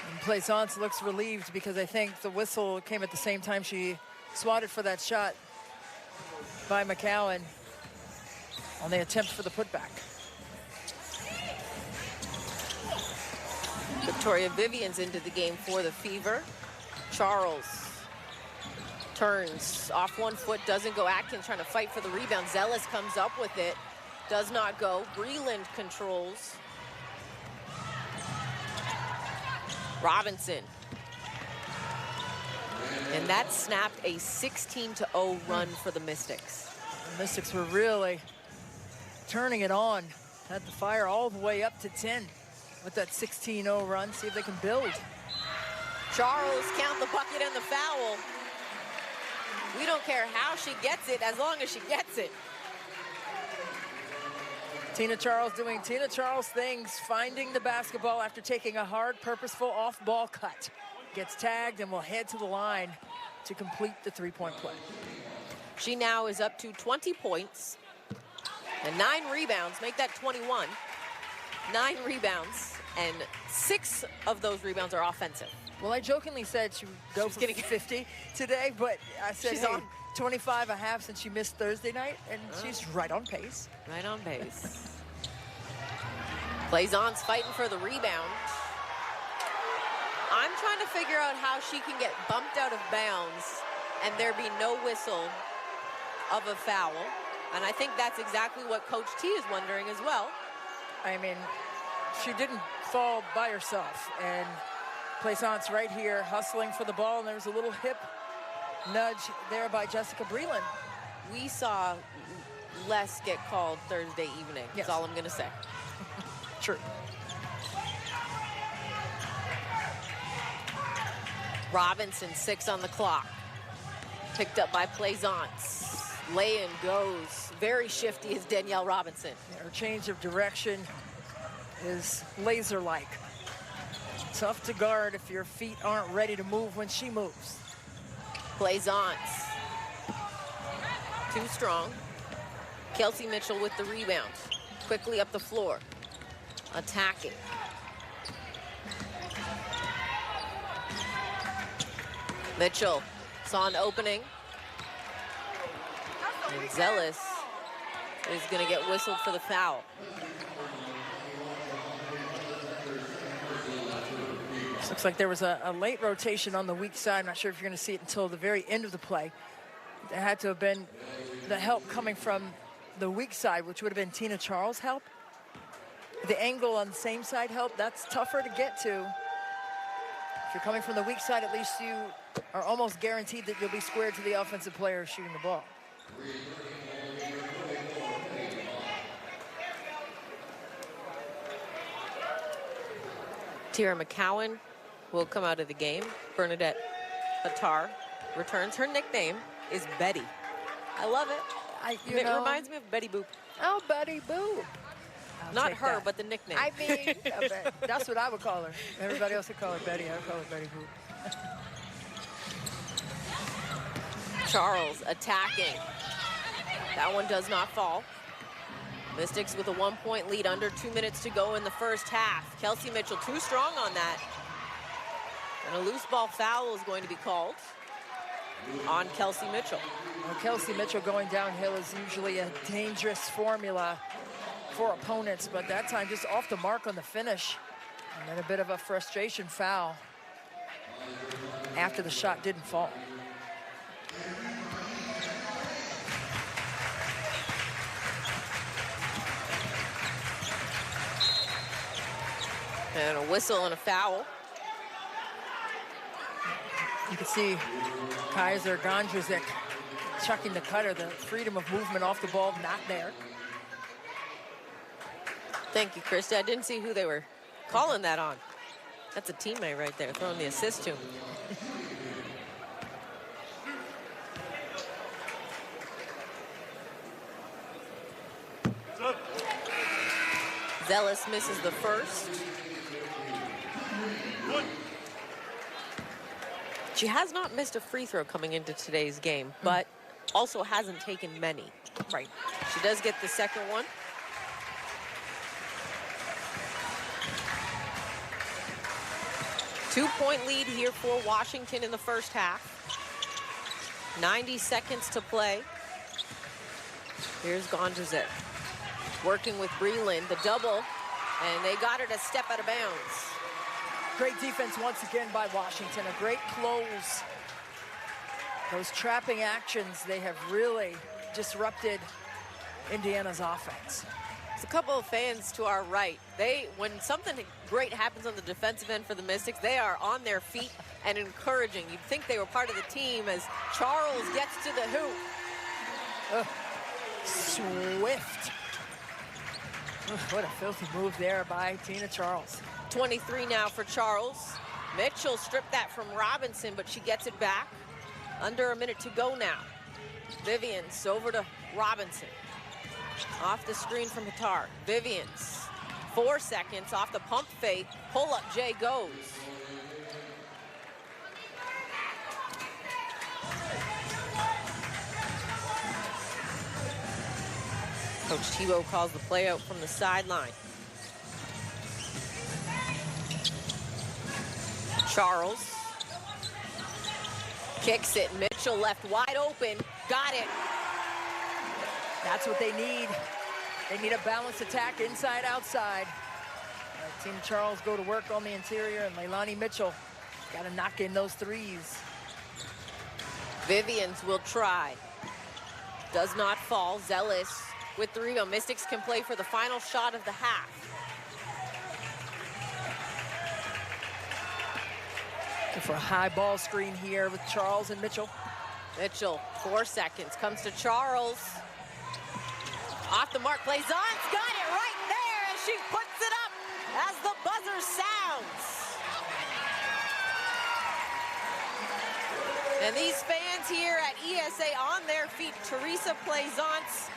And Plaisance looks relieved because I think the whistle came at the same time she swatted for that shot by McCowan on the attempt for the putback. Victoria Vivian's into the game for the Fever. Charles turns off one foot, doesn't go. Atkins trying to fight for the rebound. Zealous comes up with it, does not go. Breland controls. Robinson. And that snapped a 16-0 run for the Mystics. The Mystics were really turning it on. Had the fire all the way up to 10 with that 16-0 run. See if they can build. Charles, count the bucket and the foul. We don't care how she gets it, as long as she gets it. Tina Charles doing Tina Charles things, finding the basketball after taking a hard, purposeful off-ball cut. Gets tagged and will head to the line to complete the three-point play. She now is up to 20 points and 9 rebounds, make that 21. 9 rebounds, and 6 of those rebounds are offensive. Well, I jokingly said she would go for 50 today, but I said, She's hey, on 25 and a half since she missed Thursday night, and she's right on pace. Right on pace. Plaisance fighting for the rebound. I'm trying to figure out how she can get bumped out of bounds and there be no whistle of a foul. And I think that's exactly what Coach T is wondering as well. I mean, she didn't fall by herself, and Plaisance right here hustling for the ball, and there was a little hip nudge there by Jessica Breland. We saw less get called Thursday evening. Yes. That's all I'm going to say. True. Robinson, 6 on the clock. Picked up by Plaisance. Lay-in goes. Very shifty is Danielle Robinson. Her change of direction is laser-like. Tough to guard if your feet aren't ready to move when she moves. Plaisance. Too strong. Kelsey Mitchell with the rebound. Quickly up the floor. Attacking. Mitchell saw an opening. And Zealous is going to get whistled for the foul. This looks like there was a late rotation on the weak side. I'm not sure if you're going to see it until the very end of the play. There had to have been the help coming from the weak side, which would have been Tina Charles' help. The angle on the same side help, that's tougher to get to. If you're coming from the weak side, at least you are almost guaranteed that you'll be squared to the offensive player shooting the ball. Tira McCowan will come out of the game. Bernadette Hattar returns. Her nickname is Betty. I love it. It reminds me of Betty Boop. Oh, Betty Boop. Not her, but the nickname. I mean, that's what I would call her. Everybody else would call her Betty. I would call her Betty Boop. Charles attacking. That one does not fall. Mystics with a 1-point lead, under 2 minutes to go in the first half. Kelsey Mitchell too strong on that. And a loose ball foul is going to be called on Kelsey Mitchell. Well, Kelsey Mitchell going downhill is usually a dangerous formula for opponents, but that time just off the mark on the finish. And then a bit of a frustration foul after the shot didn't fall. And a whistle and a foul. You can see Kaiser Gondrzik chucking the cutter. The freedom of movement off the ball, not there. Thank you, Krista. I didn't see who they were calling that on. That's a teammate right there, throwing the assist to him. Zealous misses the first. She has not missed a free throw coming into today's game, but also hasn't taken many. Right. She does get the second one. Two-point lead here for Washington in the first half. 90 seconds to play. Here's Gondrzik working with Breland, the double, and they got her to step out of bounds. Great defense once again by Washington. A great close. Those trapping actions, they have really disrupted Indiana's offense. There's a couple of fans to our right. When something great happens on the defensive end for the Mystics, they are on their feet and encouraging. You'd think they were part of the team as Charles gets to the hoop. Swift. What a filthy move there by Tina Charles. 23 now for Charles. Mitchell stripped that from Robinson, but she gets it back. Under a minute to go now. Vivians over to Robinson. Off the screen from Hattar. Vivians, 4 seconds off the pump fake. Pull-up J goes. Coach Tebow calls the play out from the sideline. Charles kicks it. Mitchell left wide open. Got it. That's what they need. They need a balanced attack inside, outside. Tina Charles go to work on the interior, and Leilani Mitchell got to knock in those threes. Vivians will try. Does not fall. Zealous with the rebound. Mystics can play for the final shot of the half. For a high ball screen here with Charles and Mitchell. Mitchell, 4 seconds, comes to Charles. Off the mark, plays on, got it right there, and she puts it up as the buzzer sounds. And these fans here at ESA on their feet. Teresa Plaisance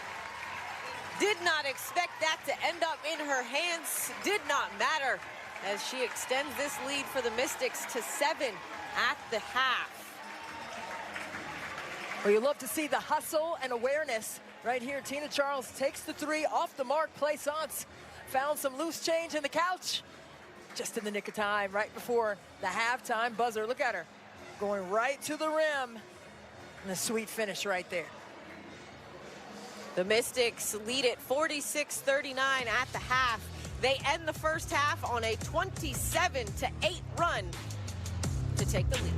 did not expect that to end up in her hands. Did not matter as she extends this lead for the Mystics to 7 at the half. Well, you love to see the hustle and awareness right here. Tina Charles takes the three off the mark. Plaisance found some loose change in the couch just in the nick of time, right before the halftime buzzer. Look at her going right to the rim, and a sweet finish right there. The Mystics lead it 46-39 at the half. They end the first half on a 27-8 run to take the lead.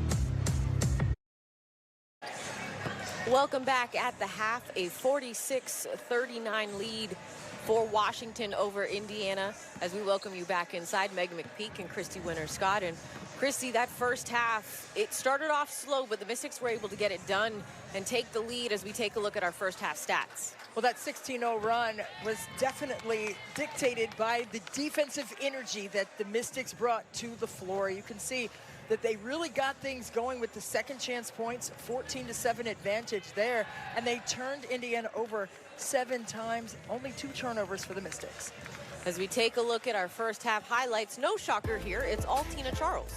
Welcome back at the half, a 46-39 lead for Washington over Indiana. As we welcome you back inside, Megan McPeak and Christy Winter-Scott. And Christy, that first half, it started off slow, but the Mystics were able to get it done and take the lead as we take a look at our first half stats. Well, that 16-0 run was definitely dictated by the defensive energy that the Mystics brought to the floor. You can see that they really got things going with the second chance points, 14-7 advantage there, and they turned Indiana over 7 times, only 2 turnovers for the Mystics. As we take a look at our first half highlights, no shocker here, it's all Tina Charles.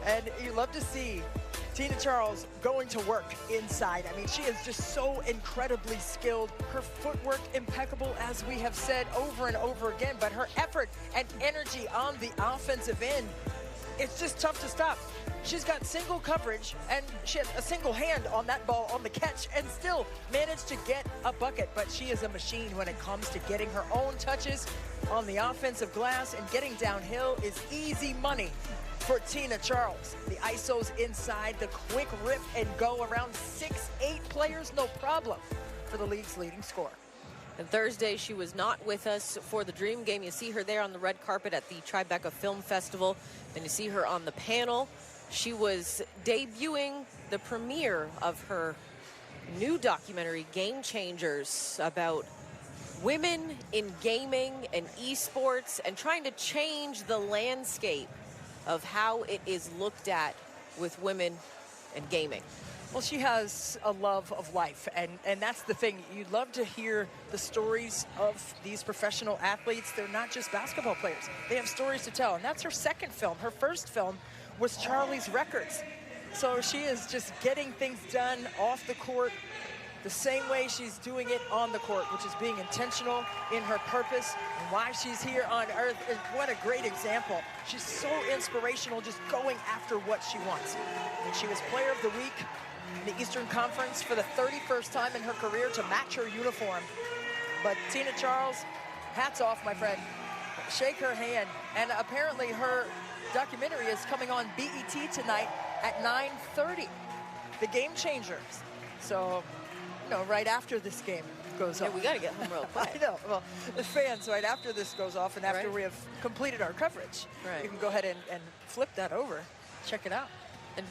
And you love to see Tina Charles going to work inside. I mean, she is just so incredibly skilled. Her footwork impeccable, as we have said over and over again, but her effort and energy on the offensive end, it's just tough to stop. She's got single coverage, and she has a single hand on that ball on the catch and still managed to get a bucket. But she is a machine when it comes to getting her own touches on the offensive glass, and getting downhill is easy money for Tina Charles. The ISO's inside, the quick rip and go around 6'8" players, no problem for the league's leading scorer. And Thursday, she was not with us for the Dream Game. You see her there on the red carpet at the Tribeca Film Festival, and you see her on the panel. She was debuting the premiere of her new documentary, Game Changers, about women in gaming and esports and trying to change the landscape of how it is looked at with women and gaming. Well, she has a love of life, and that's the thing. You love to hear the stories of these professional athletes. They're not just basketball players. They have stories to tell, and that's her second film. Her first film was Charlie's Records. So she is just getting things done off the court the same way she's doing it on the court, which is being intentional in her purpose and why she's here on earth. And what a great example. She's so inspirational, just going after what she wants. And she was Player of the Week in the Eastern Conference for the 31st time in her career to match her uniform. But Tina Charles, hats off, my friend. Shake her hand. And apparently her documentary is coming on BET tonight at 9:30. The Game Changers. So, you know, right after this game goes off. Yeah, we got to get home real quick. I know. Well, the fans, right after this goes off and after we have completed our coverage, you can go ahead and flip that over. Check it out. And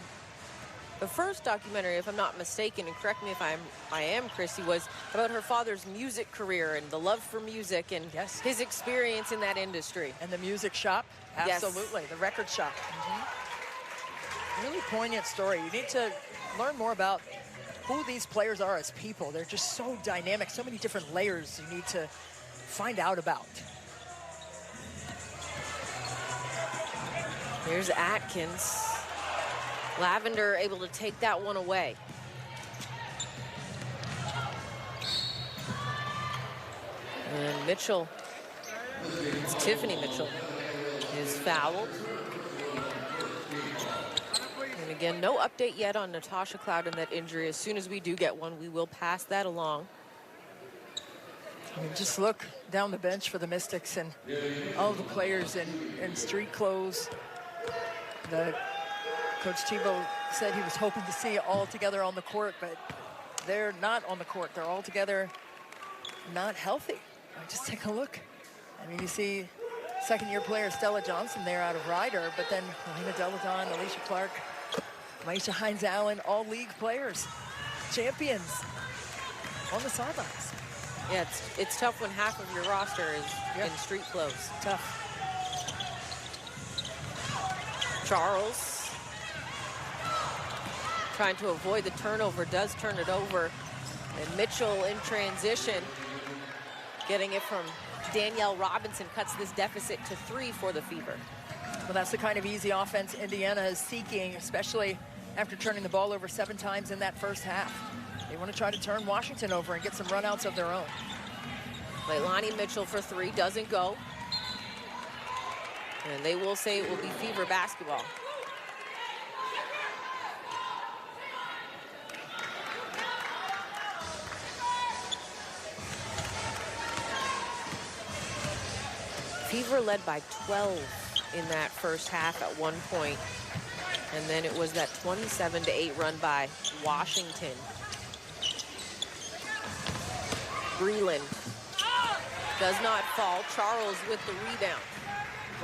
the first documentary, if I'm not mistaken, and correct me if I am, Chrissy, was about her father's music career and the love for music and his experience in that industry. And the music shop, absolutely, the record shop. Really poignant story. You need to learn more about who these players are as people. They're just so dynamic, so many different layers you need to find out about. Here's Atkins. Lavender able to take that one away. And Mitchell, it's Tiffany Mitchell, is fouled. And again, no update yet on Natasha Cloud and that injury. As soon as we do get one, we will pass that along. I mean, just look down the bench for the Mystics and all the players in street clothes. Coach Tebow said he was hoping to see it all together on the court, but they're not on the court. They're all together not healthy. Just take a look. I mean, you see second-year player Stella Johnson there out of Ryder, but then Helena Deladon, Alicia Clark, Maisha Hines-Allen, all league players, champions on the sidelines. Yeah, it's tough when half of your roster is in street clothes. Tough. Charles trying to avoid the turnover, does turn it over. And Mitchell in transition, getting it from Danielle Robinson, cuts this deficit to 3 for the Fever. Well, that's the kind of easy offense Indiana is seeking, especially after turning the ball over 7 times in that first half. They want to try to turn Washington over and get some runouts of their own. Leilani Mitchell for 3, doesn't go. And they will say it will be Fever basketball. Fever led by 12 in that first half at one point. And then it was that 27-8 run by Washington. Breland does not fall. Charles with the rebound.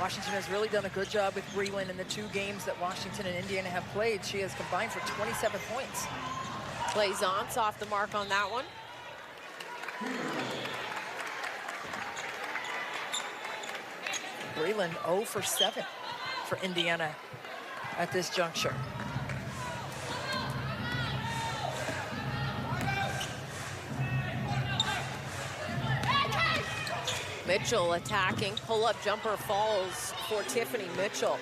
Washington has really done a good job with Breland in the 2 games that Washington and Indiana have played. She has combined for 27 points. Plaisance off the mark on that one. Breland 0 for 7 for Indiana at this juncture. Mitchell attacking, pull-up jumper falls for Tiffany Mitchell.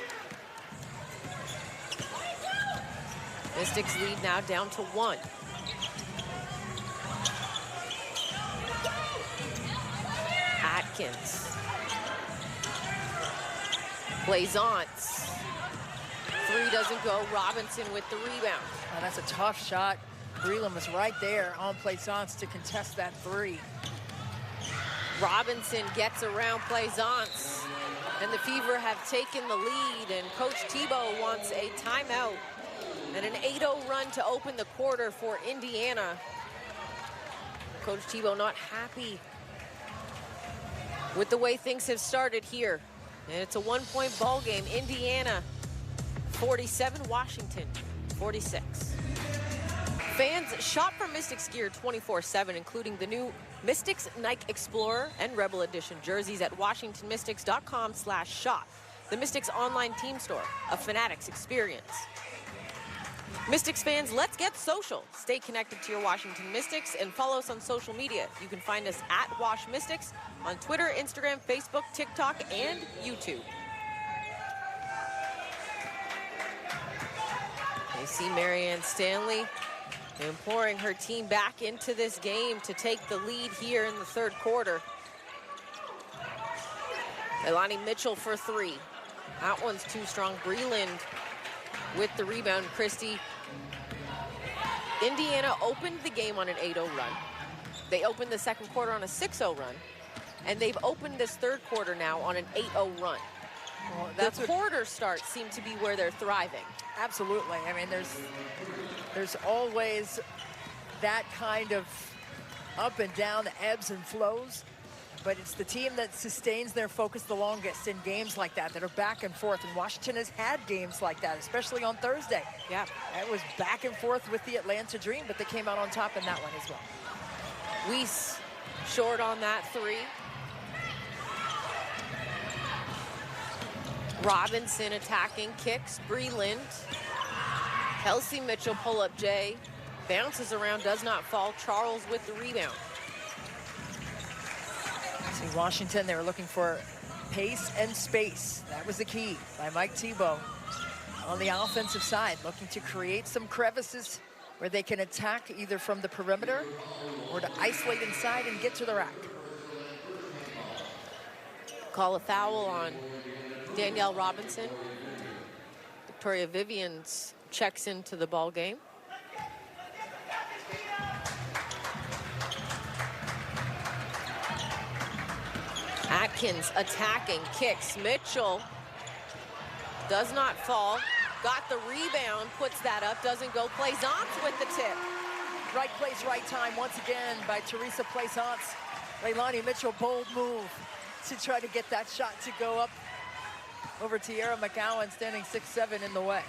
Mystics lead now down to 1. Atkins. Plaisance. 3 doesn't go. Robinson with the rebound. Oh, that's a tough shot. Breland was right there on Plaisance to contest that 3. Robinson gets around Plaisance, and the Fever have taken the lead, and Coach Tebow wants a timeout and an 8-0 run to open the quarter for Indiana. Coach Tebow not happy with the way things have started here. And it's a 1-point ball game. Indiana 47, Washington 46. Fans shop for Mystics gear 24/7, including the new Mystics Nike Explorer and Rebel Edition jerseys at washingtonmystics.com/shop. The Mystics online team store, a Fanatics experience. Mystics fans, let's get social. Stay connected to your Washington Mystics and follow us on social media. You can find us at Wash Mystics on Twitter, Instagram, Facebook, TikTok, and YouTube. You see Marianne Stanley imploring her team back into this game to take the lead here in the 3rd quarter. Leilani Mitchell for 3. That one's too strong. Breland with the rebound. Christie. Indiana opened the game on an 8-0 run. They opened the 2nd quarter on a 6-0 run. And they've opened this 3rd quarter now on an 8-0 run. Well, the quarter starts seem to be where they're thriving. Absolutely. I mean, there's always that kind of up and down, ebbs and flows, but it's the team that sustains their focus the longest in games like that are back and forth. And Washington has had games like that, especially on Thursday. Yeah. It was back and forth with the Atlanta Dream, but they came out on top in that one as well. Weiss short on that 3. Robinson attacking, kicks, Breland. Kelsey Mitchell pull-up J, bounces around, does not fall. Charles with the rebound. See, Washington, they were looking for pace and space. That was the key by Mike Tebow on the offensive side, looking to create some crevices where they can attack either from the perimeter or to isolate inside and get to the rack. Call a foul on Danielle Robinson. Victoria Vivians checks into the ball game. Atkins attacking, kicks. Mitchell does not fall. Got the rebound, puts that up, doesn't go. Plaisance with the tip. Right place, right time once again by Teresa Plaisance. Leilani Mitchell, bold move to try to get that shot to go up over Tierra McGowan, standing 6'7" in the way.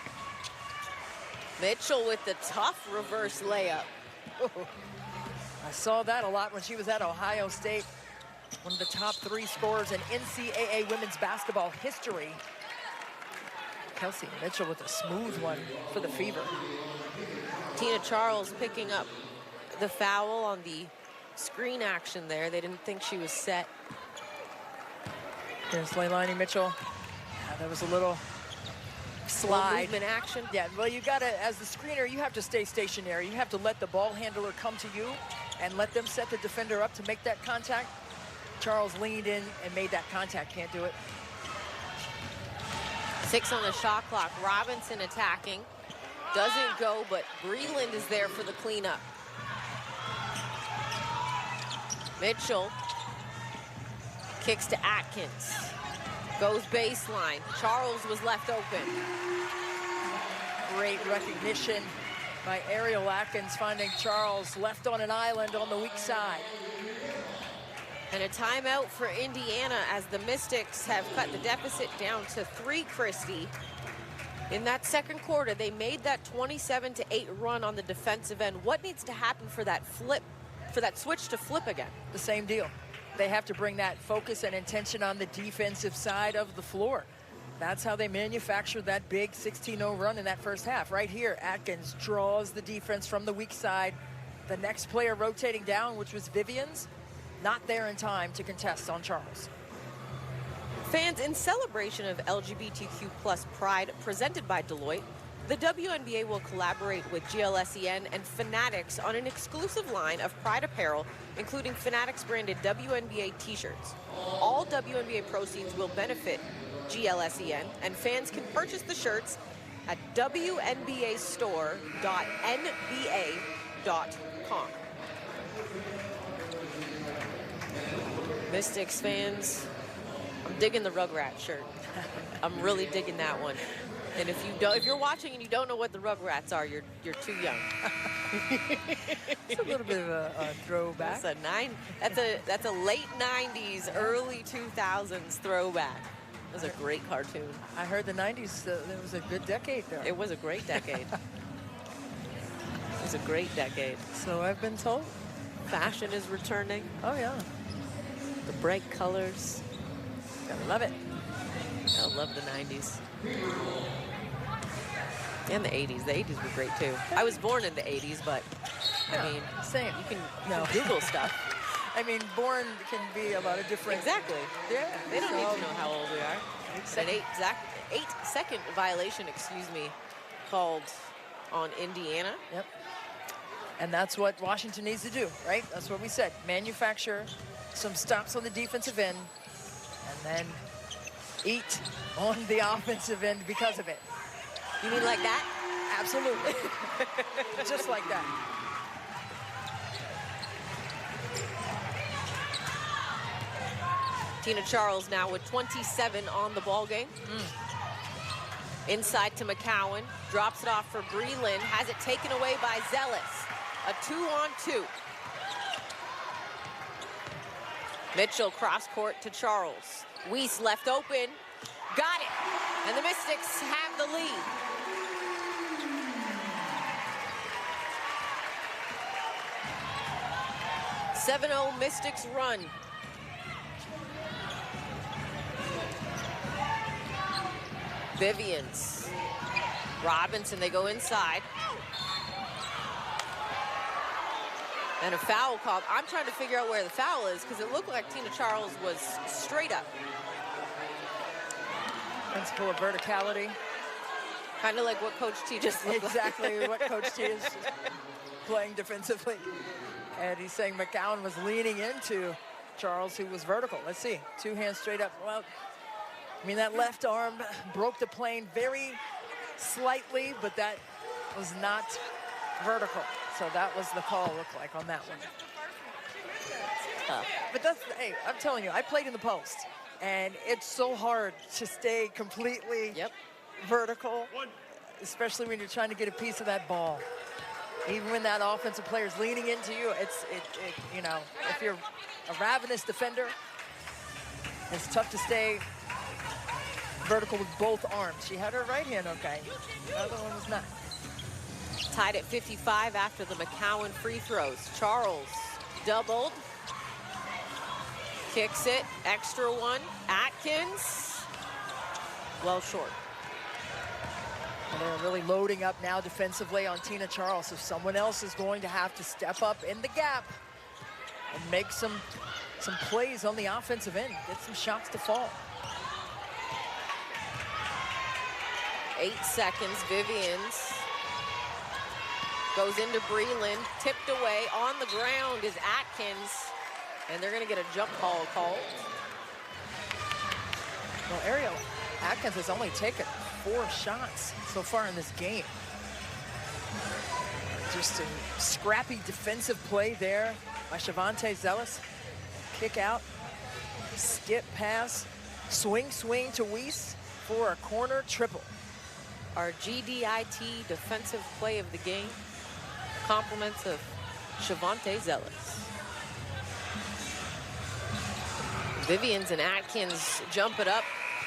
Mitchell with the tough reverse layup. I saw that a lot when she was at Ohio State. One of the top 3 scorers in NCAA women's basketball history. Kelsey Mitchell with a smooth one for the Fever. Tina Charles picking up the foul on the screen action there. They didn't think she was set. There's Leilani Mitchell. Yeah, that was a little slide. Movement action. Yeah, well, you gotta, as the screener, you have to stay stationary. You have to let the ball handler come to you and let them set the defender up to make that contact. Charles leaned in and made that contact. Can't do it. 6 on the shot clock. Robinson attacking. Doesn't go, but Breland is there for the cleanup. Mitchell kicks to Atkins. Goes baseline. Charles was left open. Great recognition by Ariel Atkins, finding Charles left on an island on the weak side. And a timeout for Indiana as the Mystics have cut the deficit down to 3, Christie. In that second quarter, they made that 27-8 run on the defensive end. What needs to happen for that flip, for that switch to flip again? The same deal. They have to bring that focus and intention on the defensive side of the floor. That's how they manufactured that big 16-0 run in that first half. Right here, Atkins draws the defense from the weak side. The next player rotating down, which was Vivian's, not there in time to contest on Charles. Fans, in celebration of LGBTQ+ Pride presented by Deloitte, the WNBA will collaborate with GLSEN and Fanatics on an exclusive line of Pride apparel, including Fanatics branded WNBA t-shirts. All WNBA proceeds will benefit GLSEN, and fans can purchase the shirts at WNBastore.nba.com. Mystics fans, I'm digging the Rugrats shirt. I'm really digging that one. And if you're watching and you don't know what the Rugrats are, you're too young. It's a little bit of a throwback. That's a late 90s, early 2000s throwback. It was a great cartoon. I heard the 90s, it was a good decade there. It was a great decade. It was a great decade. So I've been told. Fashion is returning. Oh, yeah. The bright colors. Gotta love it. I love the 90s. And the 80s. The 80s were great, too. I was born in the 80s, but, Yeah, I mean, same. you can Google stuff. I mean, born can be a lot of different. Exactly. Yeah. They don't need to know how old we are. An 8-second violation, called on Indiana. Yep. And that's what Washington needs to do, right? That's what we said. Manufacture some stops on the defensive end and then eat on the offensive end because of it. You mean like that? Absolutely. Just like that. Tina Charles now with 27 on the ball game. Inside to McCowan, drops it off for Breland, has it taken away by Zealous. A 2-on-2. Mitchell cross court to Charles. Weiss left open, got it, and the Mystics have the lead. "7-0 Mystics run. Vivians. Robinson, they go inside. And a foul called. I'm trying to figure out where the foul is because it looked like Tina Charles was straight up. Principle of verticality. Kind of like what Coach T just looked Exactly what Coach T is playing defensively. And he's saying McCowan was leaning into Charles, who was vertical. Let's see. 2 hands straight up. Well, I mean, that left arm broke the plane very slightly, but that was not vertical. So that was the call, looked like, on that one. But that's, hey, I'm telling you, I played in the post, and it's so hard to stay completely vertical, especially when you're trying to get a piece of that ball. Even when that offensive player is leaning into you, you know, if you're a ravenous defender, it's tough to stay vertical with both arms. She had her right hand okay. The other one was not. Tied at 55 after the McCowan free throws. Charles doubled. Kicks it. Extra one. Atkins. Well short. And they're really loading up now defensively on Tina Charles. So someone else is going to have to step up in the gap and make some plays on the offensive end. Get some shots to fall. 8 seconds. Vivians goes into Breland, tipped away. On the ground is Atkins, and they're going to get a jump ball called. Well, Ariel Atkins has only taken 4 shots so far in this game. Just a scrappy defensive play there by Shavonte Zealous. Kick out, skip pass, swing to Weiss for a corner triple. Our GDIT defensive play of the game. Compliments of Shavonte Zealous. Vivians and Atkins jump it up,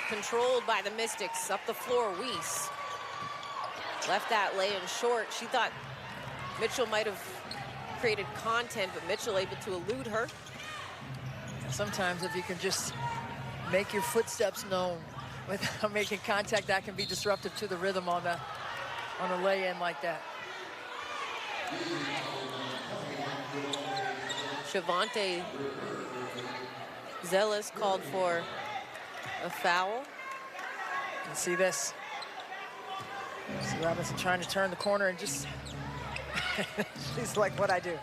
controlled by the Mystics. Up the floor, Weiss. Left that lay-in short. She thought Mitchell might have created content, but Mitchell able to elude her. Sometimes if you can just make your footsteps known without making contact, that can be disruptive to the rhythm on a lay-in like that. Shavante Zealous called for a foul. And see this. See Robinson trying to turn the corner and just, she's like, what I do.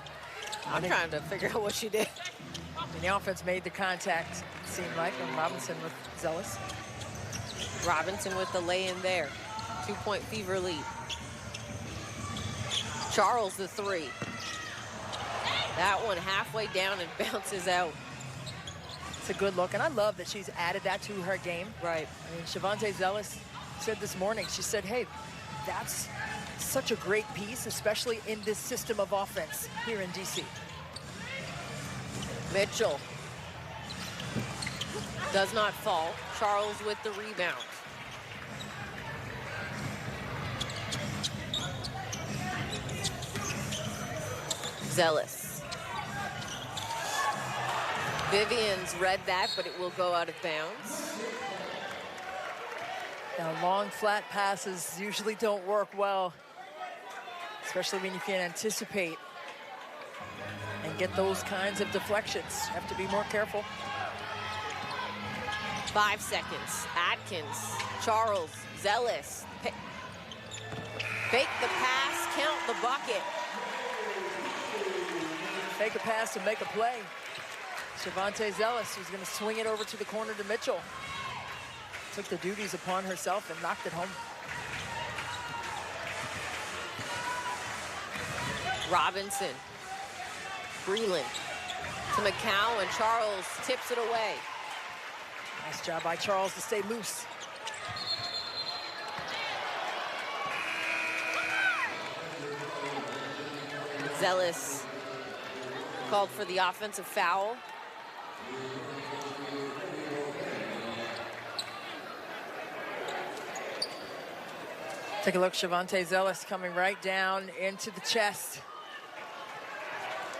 I'm trying to figure out what she did. And the offense made the contact, it seemed like, and Robinson with Zealous. Robinson with the lay-in there. 2-point Fever lead. Charles the three. That one halfway down and bounces out. It's a good look, and I love that she's added that to her game. Right. I mean, Shavante Zealous said this morning, she said, hey, that's such a great piece, especially in this system of offense here in DC. Mitchell does not fall. Charles with the rebound. Zealous. Vivian's read that, but it will go out of bounds. Now, long, flat passes usually don't work well, especially when you can't anticipate and get those kinds of deflections. You have to be more careful. 5 seconds. Atkins, Charles, Zealous. Fake the pass, count the bucket. Fake a pass to make a play. Shavante Zealous was going to swing it over to the corner to Mitchell. Took the duties upon herself and knocked it home. Robinson. Breland to McCow, and Charles tips it away. Nice job by Charles to stay loose. Zealous called for the offensive foul. Take a look, Shavante Zealous coming right down into the chest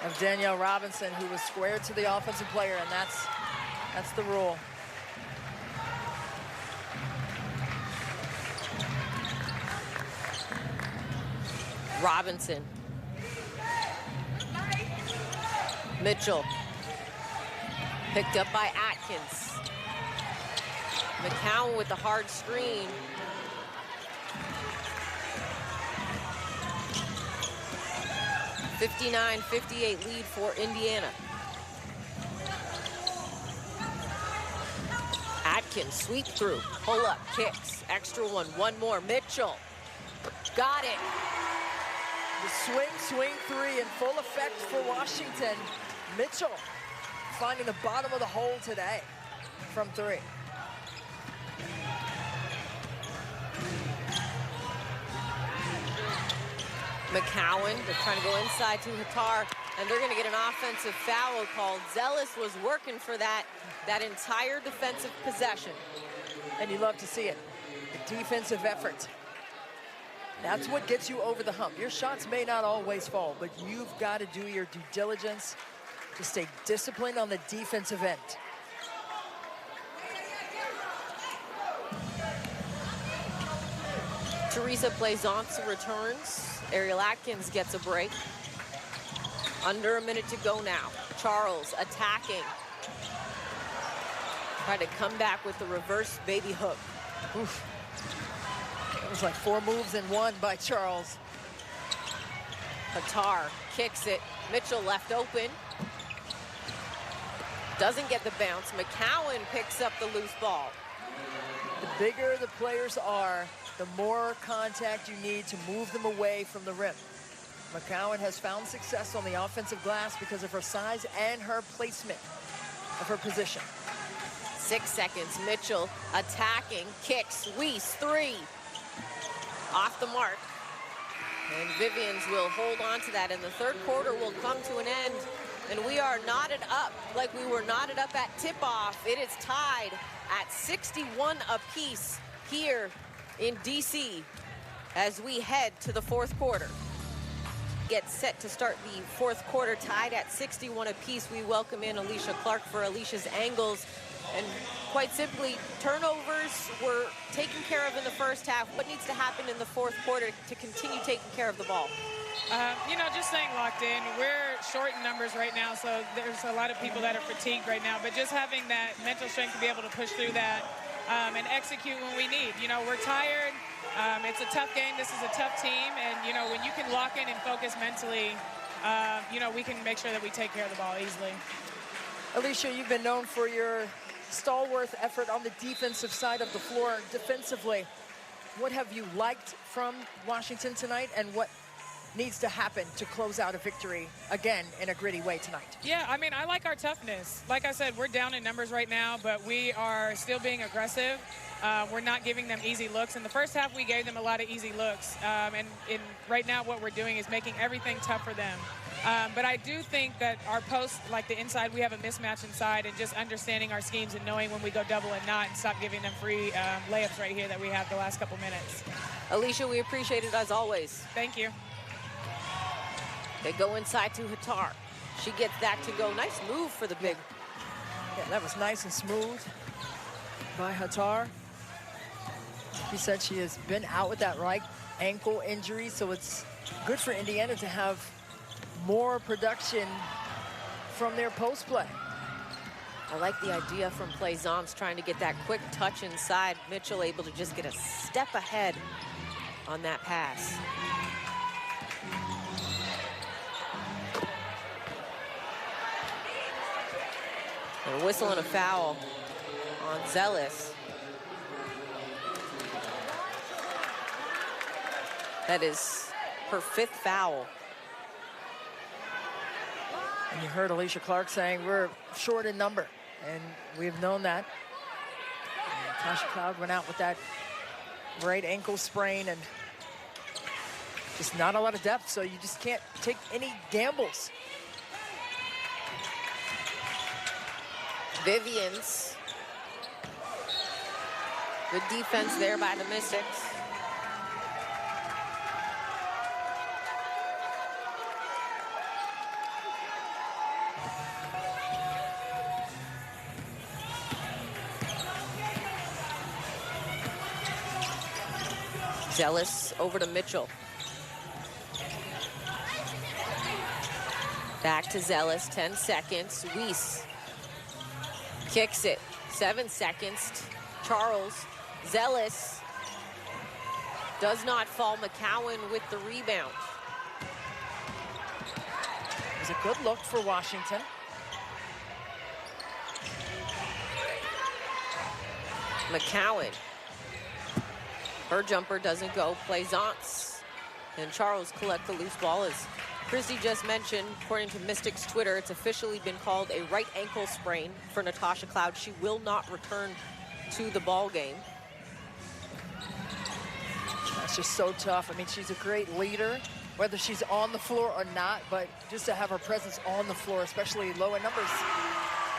of Danielle Robinson, who was squared to the offensive player, and that's the rule. Robinson. Mitchell. Picked up by Atkins. McCown with the hard screen. (59-58) lead for Indiana. Atkins sweep through, pull up, kicks, extra one more. Mitchell got it. The swing three in full effect for Washington. Mitchell finding the bottom of the hole today from three. McCowan, they're trying to go inside to Hattar, and they're going to get an offensive foul called. Zealous was working for that entire defensive possession. And you love to see it. The defensive effort. That's what gets you over the hump. Your shots may not always fall, but you've got to do your due diligence to stay disciplined on the defensive end. Teresa Plaisance returns. Ariel Atkins gets a break. Under a minute to go now. Charles attacking. Try to come back with the reverse baby hook. Oof. It was like 4 moves in one by Charles. Hattar kicks it. Mitchell left open. Doesn't get the bounce. McCowan picks up the loose ball. The bigger the players are, the more contact you need to move them away from the rim. McCowan has found success on the offensive glass because of her size and her placement of her position. 6 seconds. Mitchell attacking, kicks, Weiss, three. Off the mark. And Vivians will hold on to that, and the third quarter will come to an end And we are knotted up like we were knotted up at tip-off. It is tied at 61 apiece here in D.C. as we head to the fourth quarter. Get set to start the fourth quarter tied at 61 apiece. We welcome in Alicia Clark for Alicia's Angles. And quite simply, turnovers were taken care of in the first half. What needs to happen in the fourth quarter to continue taking care of the ball? You know, just staying locked in. We're short in numbers right now, so there's a lot of people that are fatigued right now. But just having that mental strength to be able to push through that and execute when we need. You know, we're tired. It's a tough game. This is a tough team. And, you know, when you can lock in and focus mentally, you know, we can make sure that we take care of the ball easily. Alicia, you've been known for your stalwart effort on the defensive side of the floor. Defensively, what have you liked from Washington tonight, and what needs to happen to close out a victory again in a gritty way tonight? Yeah, I mean, I like our toughness. Like I said, we're down in numbers right now, but we are still being aggressive. We're not giving them easy looks. In the first half, we gave them a lot of easy looks. And right now, what we're doing is making everything tough for them. But I do think that our post, like the inside, we have a mismatch inside, and just understanding our schemes and knowing when we go double and not, and stop giving them free layups right here that we have the last couple minutes. Alicia, we appreciate it as always. Thank you. They go inside to Hatar. She gets that to go. Nice move for the big. Yeah, that was nice and smooth by Hatar. He said she has been out with that right ankle injury, so it's good for Indiana to have more production from their post play. I like the idea from Plaisance trying to get that quick touch inside. Mitchell able to just get a step ahead on that pass. And a whistle and a foul on Zealous. That is her 5th foul. And you heard Alicia Clark saying we're short in number, and we've known that. And Tasha Cloud went out with that right ankle sprain, and just not a lot of depth, so you just can't take any gambles. Vivians. Good defense there by the Mystics. Zealous over to Mitchell. Back to Zealous, 10 seconds. Weiss kicks it, 7 seconds. Charles, Zealous does not fall. McCowan with the rebound. It was a good look for Washington. McCowan. Her jumper doesn't go. Plaisance. And Charles collect the loose ball. As Christy just mentioned, according to Mystics Twitter, it's officially been called a right ankle sprain for Natasha Cloud. She will not return to the ball game. That's just so tough. I mean, she's a great leader, whether she's on the floor or not, but just to have her presence on the floor, especially low in numbers,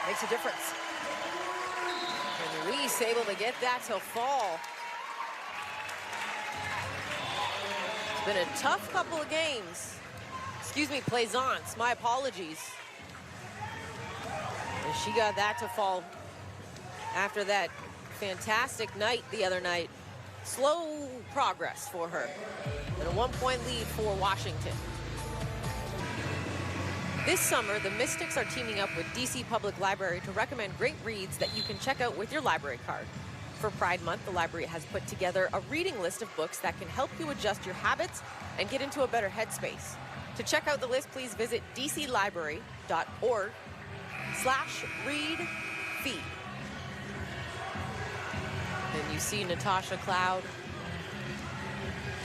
makes a difference. And Weiss able to get that to fall. It's been a tough couple of games. Excuse me, Plaisance, my apologies. And she got that to fall after that fantastic night the other night. Slow progress for her. And a 1-point lead for Washington. This summer, the Mystics are teaming up with DC Public Library to recommend great reads that you can check out with your library card. For Pride Month, the library has put together a reading list of books that can help you adjust your habits and get into a better headspace. To check out the list, please visit dclibrary.org/readfeed. And you see Natasha Cloud,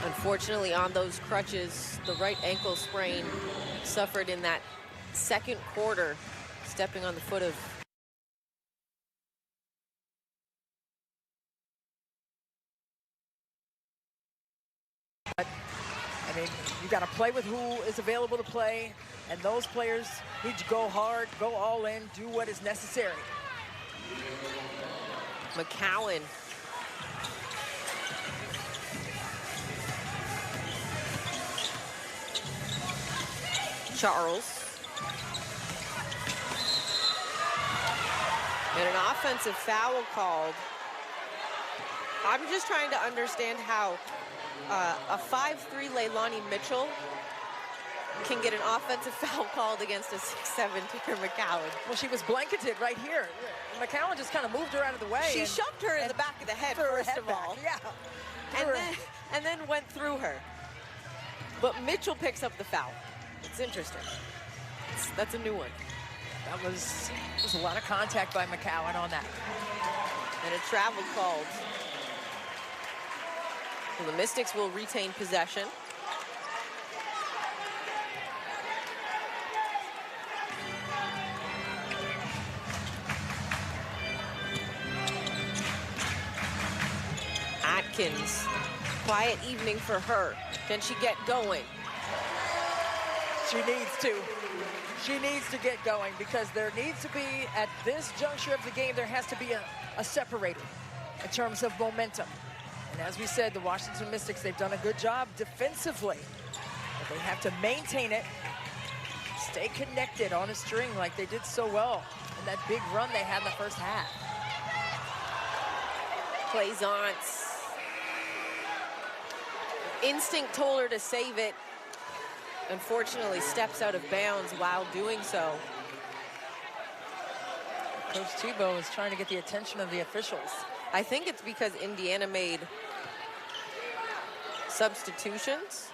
unfortunately on those crutches. The right ankle sprain suffered in that second quarter, stepping on the foot of I mean, you got to play with who is available to play, and those players need to go hard, go all in, do what is necessary. McCowan. Charles. And an offensive foul called. I'm just trying to understand how a 5'3" Leilani Mitchell can get an offensive foul called against a 6'7" Tanner McCowan. Well, she was blanketed right here. McCowan just kind of moved her out of the way. She shoved her in the back of the head, first of all. Yeah. And then went through her. But Mitchell picks up the foul. It's interesting. That's a new one. That was a lot of contact by McCowan on that. And a travel called. So the Mystics will retain possession. Atkins, quiet evening for her. Can she get going? She needs to. She needs to get going because there needs to be, at this juncture of the game, there has to be a separator in terms of momentum. And as we said, the Washington Mystics, they've done a good job defensively. But they have to maintain it, stay connected on a string like they did so well in that big run they had in the first half. Plaisance. Instinct told her to save it. Unfortunately, steps out of bounds while doing so. Coach Tebow is trying to get the attention of the officials. I think it's because Indiana made substitutions.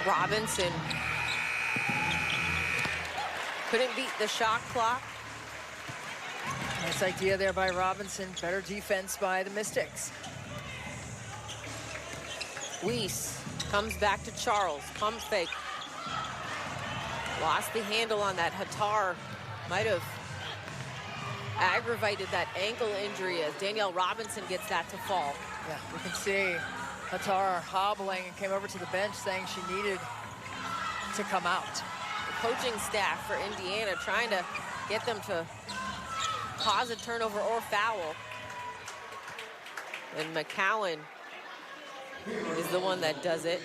Robinson couldn't beat the shot clock. Nice idea there by Robinson. Better defense by the Mystics. Weiss comes back to Charles. Pump fake. Lost the handle on that. Hattar might have aggravated that ankle injury as Danielle Robinson gets that to fall. Yeah, we can see Hattar hobbling and came over to the bench saying she needed to come out. The coaching staff for Indiana trying to get them to cause a turnover or foul. And McCowan is the one that does it.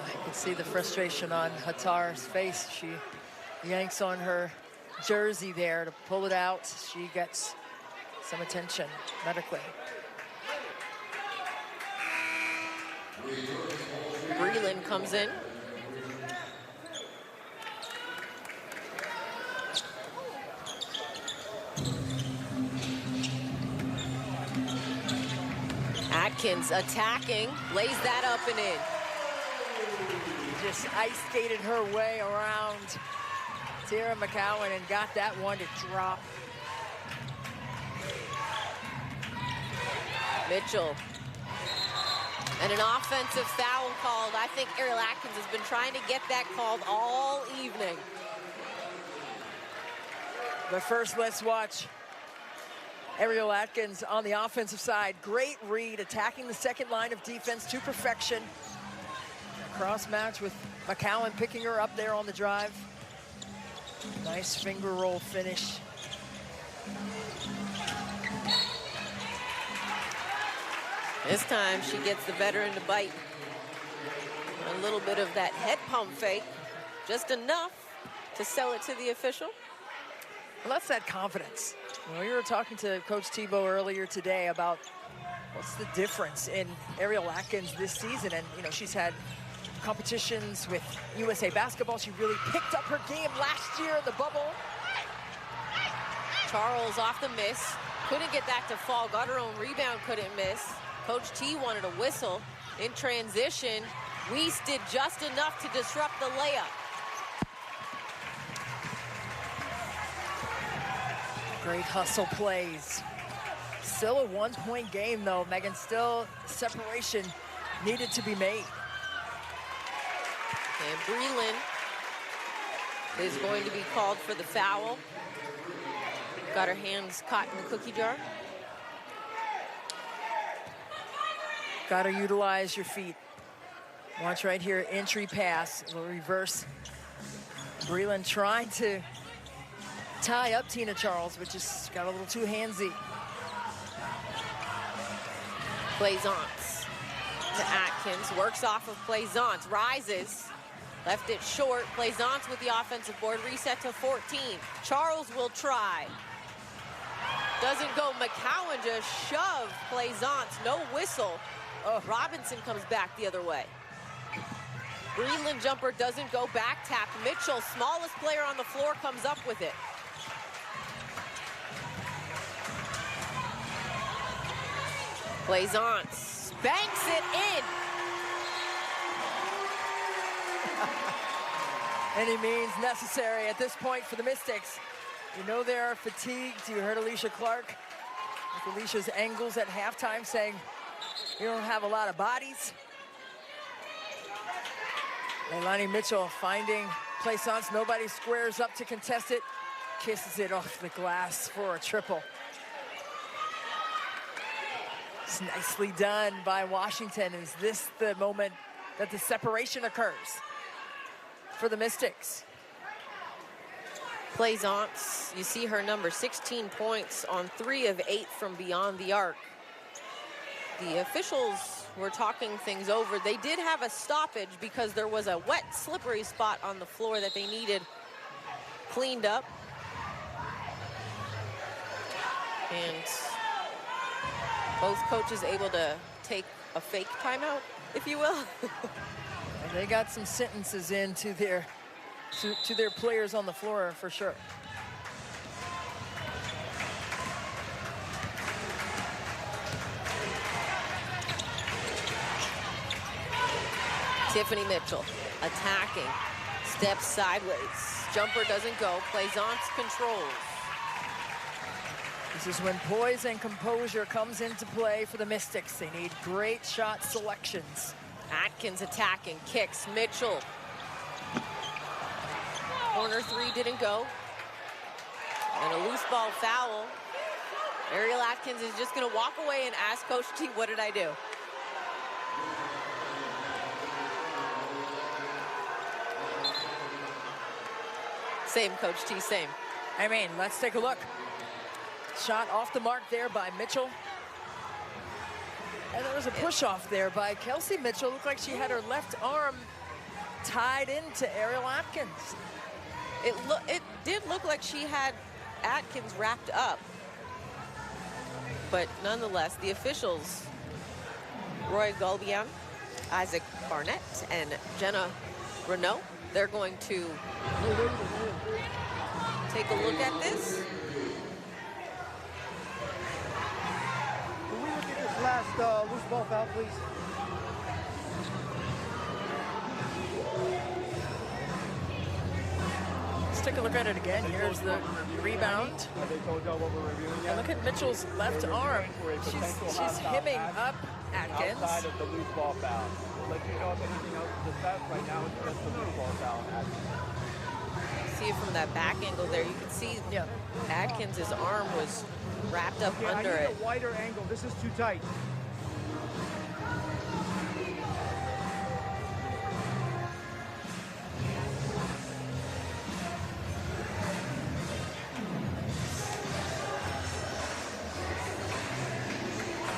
You can see the frustration on Hattar's face. She yanks on her jersey there to pull it out. She gets some attention medically. Breland comes in. Atkins attacking, lays that up and in. Just ice skated her way around Tara McCowan and got that one to drop. Mitchell. And an offensive foul called. I think Ariel Atkins has been trying to get that called all evening. But first, let's watch Ariel Atkins on the offensive side. Great read, attacking the second line of defense to perfection. Cross match with McCowan picking her up there on the drive. Nice finger roll finish. This time she gets the veteran to bite. A little bit of that head pump fake, just enough to sell it to the official. Well, that's that confidence. You know, we were talking to Coach Tebow earlier today about what's the difference in Ariel Atkins this season. And, you know, she's had competitions with USA Basketball. She really picked up her game last year in the bubble. Charles off the miss. Couldn't get that to fall. Got her own rebound, couldn't miss. Coach T wanted a whistle. In transition, Weiss did just enough to disrupt the layup. Great hustle plays. Still a one-point game, though, Megan. Still separation needed to be made. And Breland is going to be called for the foul. Got her hands caught in the cookie jar. Got to utilize your feet. Watch right here, entry pass, a little reverse. Breland trying to tie up Tina Charles, but just got a little too handsy. Plaisance to Atkins, works off of Plaisance, rises, left it short. Plaisance with the offensive board, reset to 14. Charles will try. Doesn't go. McCowan just shoved Plaisance, no whistle. Robinson comes back the other way. Breland jumper doesn't go, back tap. Mitchell, smallest player on the floor, comes up with it. Plaisance banks it in. Any means necessary at this point for the Mystics. You know they are fatigued. You heard Alicia Clark with Alicia's angles at halftime saying, "You don't have a lot of bodies." Leilani Mitchell finding Plaisance. Nobody squares up to contest it. Kisses it off the glass for a triple. It's nicely done by Washington. Is this the moment that the separation occurs for the Mystics? Plaisance, you see her number, 16 points on 3 of 8 from beyond the arc. The officials were talking things over. They did have a stoppage because there was a wet, slippery spot on the floor that they needed cleaned up. And both coaches able to take a fake timeout, if you will. And they got some sentences into their to their players on the floor for sure. Tiffany Mitchell attacking, steps sideways. Jumper doesn't go, Plaisance controls. This is when poise and composure comes into play for the Mystics. They need great shot selections. Atkins attacking, kicks, Mitchell. Corner 3 didn't go. And a loose ball foul. Ariel Atkins is just gonna walk away and ask Coach T, what did I do? Same, Coach T, same. I mean, let's take a look. Shot off the mark there by Mitchell. And there was a push off there by Kelsey Mitchell. Looked like she had her left arm tied into Ariel Atkins. It did look like she had Atkins wrapped up. But nonetheless, the officials, Roy Gulbian, Isaac Barnett, and Jenna Renault, they're going to take a look at this. Can we look at this last loose ball foul, please? Let's take a look at it again. Here's the rebound. Have they told y'all what we're reviewing yet? And look at Mitchell's left arm. She's hemming up Atkins. Outside of the loose ball foul. We'll let you know if anything else is assessed. Right now it's just the loose ball foul on Atkins. See it from that back angle there. You can see Atkins' arm was wrapped up Okay, under I need it. a wider angle. This is too tight.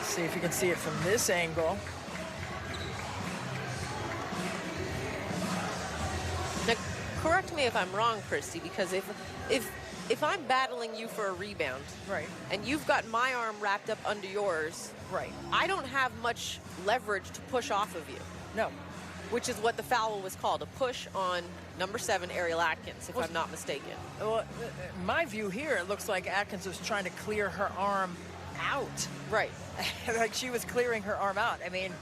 See if you can see it from this angle. Now, correct me if I'm wrong, Christy, because if I'm battling you for a rebound, Right. and you've got my arm wrapped up under yours, Right. I don't have much leverage to push off of you, No. which is what the foul was called, a push on number 7, Ariel Atkins, if I'm not mistaken. Well, my view here, it looks like Atkins was trying to clear her arm out. Right. Like she was clearing her arm out. I mean,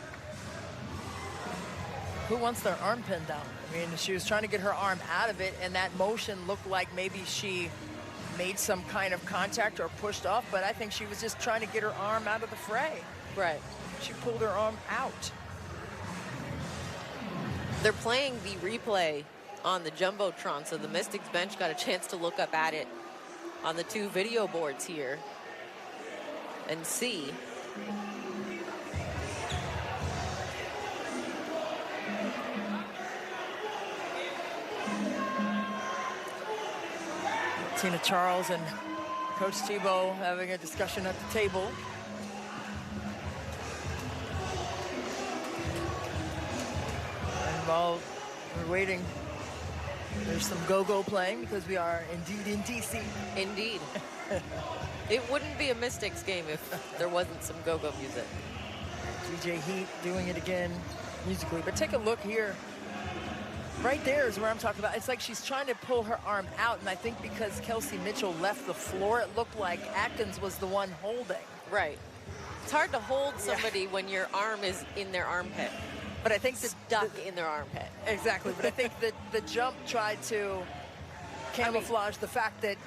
who wants their arm pinned down? I mean, she was trying to get her arm out of it, and that motion looked like maybe she made some kind of contact or pushed off, but I think she was just trying to get her arm out of the fray. Right. She pulled her arm out. They're playing the replay on the Jumbotron, so the Mystics bench got a chance to look up at it on the 2 video boards here and see. Tina Charles and Coach Tebow having a discussion at the table. And while we're waiting, there's some go-go playing because we are indeed in DC. Indeed. It wouldn't be a Mystics game if there wasn't some go-go music. DJ Heat doing it again musically. But take a look here. Right there is where I'm talking about. It's like she's trying to pull her arm out, and I think because Kelsey Mitchell left the floor, it looked like Atkins was the one holding. Right. It's hard to hold somebody when your arm is in their armpit. But I think stuck in their armpit. Exactly. But I think that the jump tried to camouflage the fact that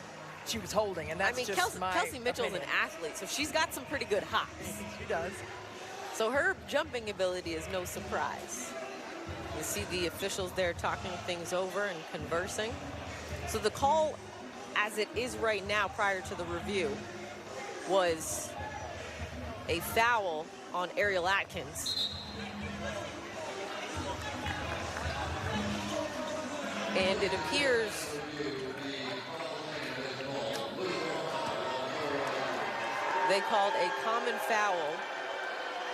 she was holding, and that's just my Kelsey Mitchell's opinion. an athlete, so she's got some pretty good hops. She does. So her jumping ability is no surprise. You see the officials there talking things over and conversing. So the call, as it is right now prior to the review, was a foul on Ariel Atkins. And it appears they called a common foul,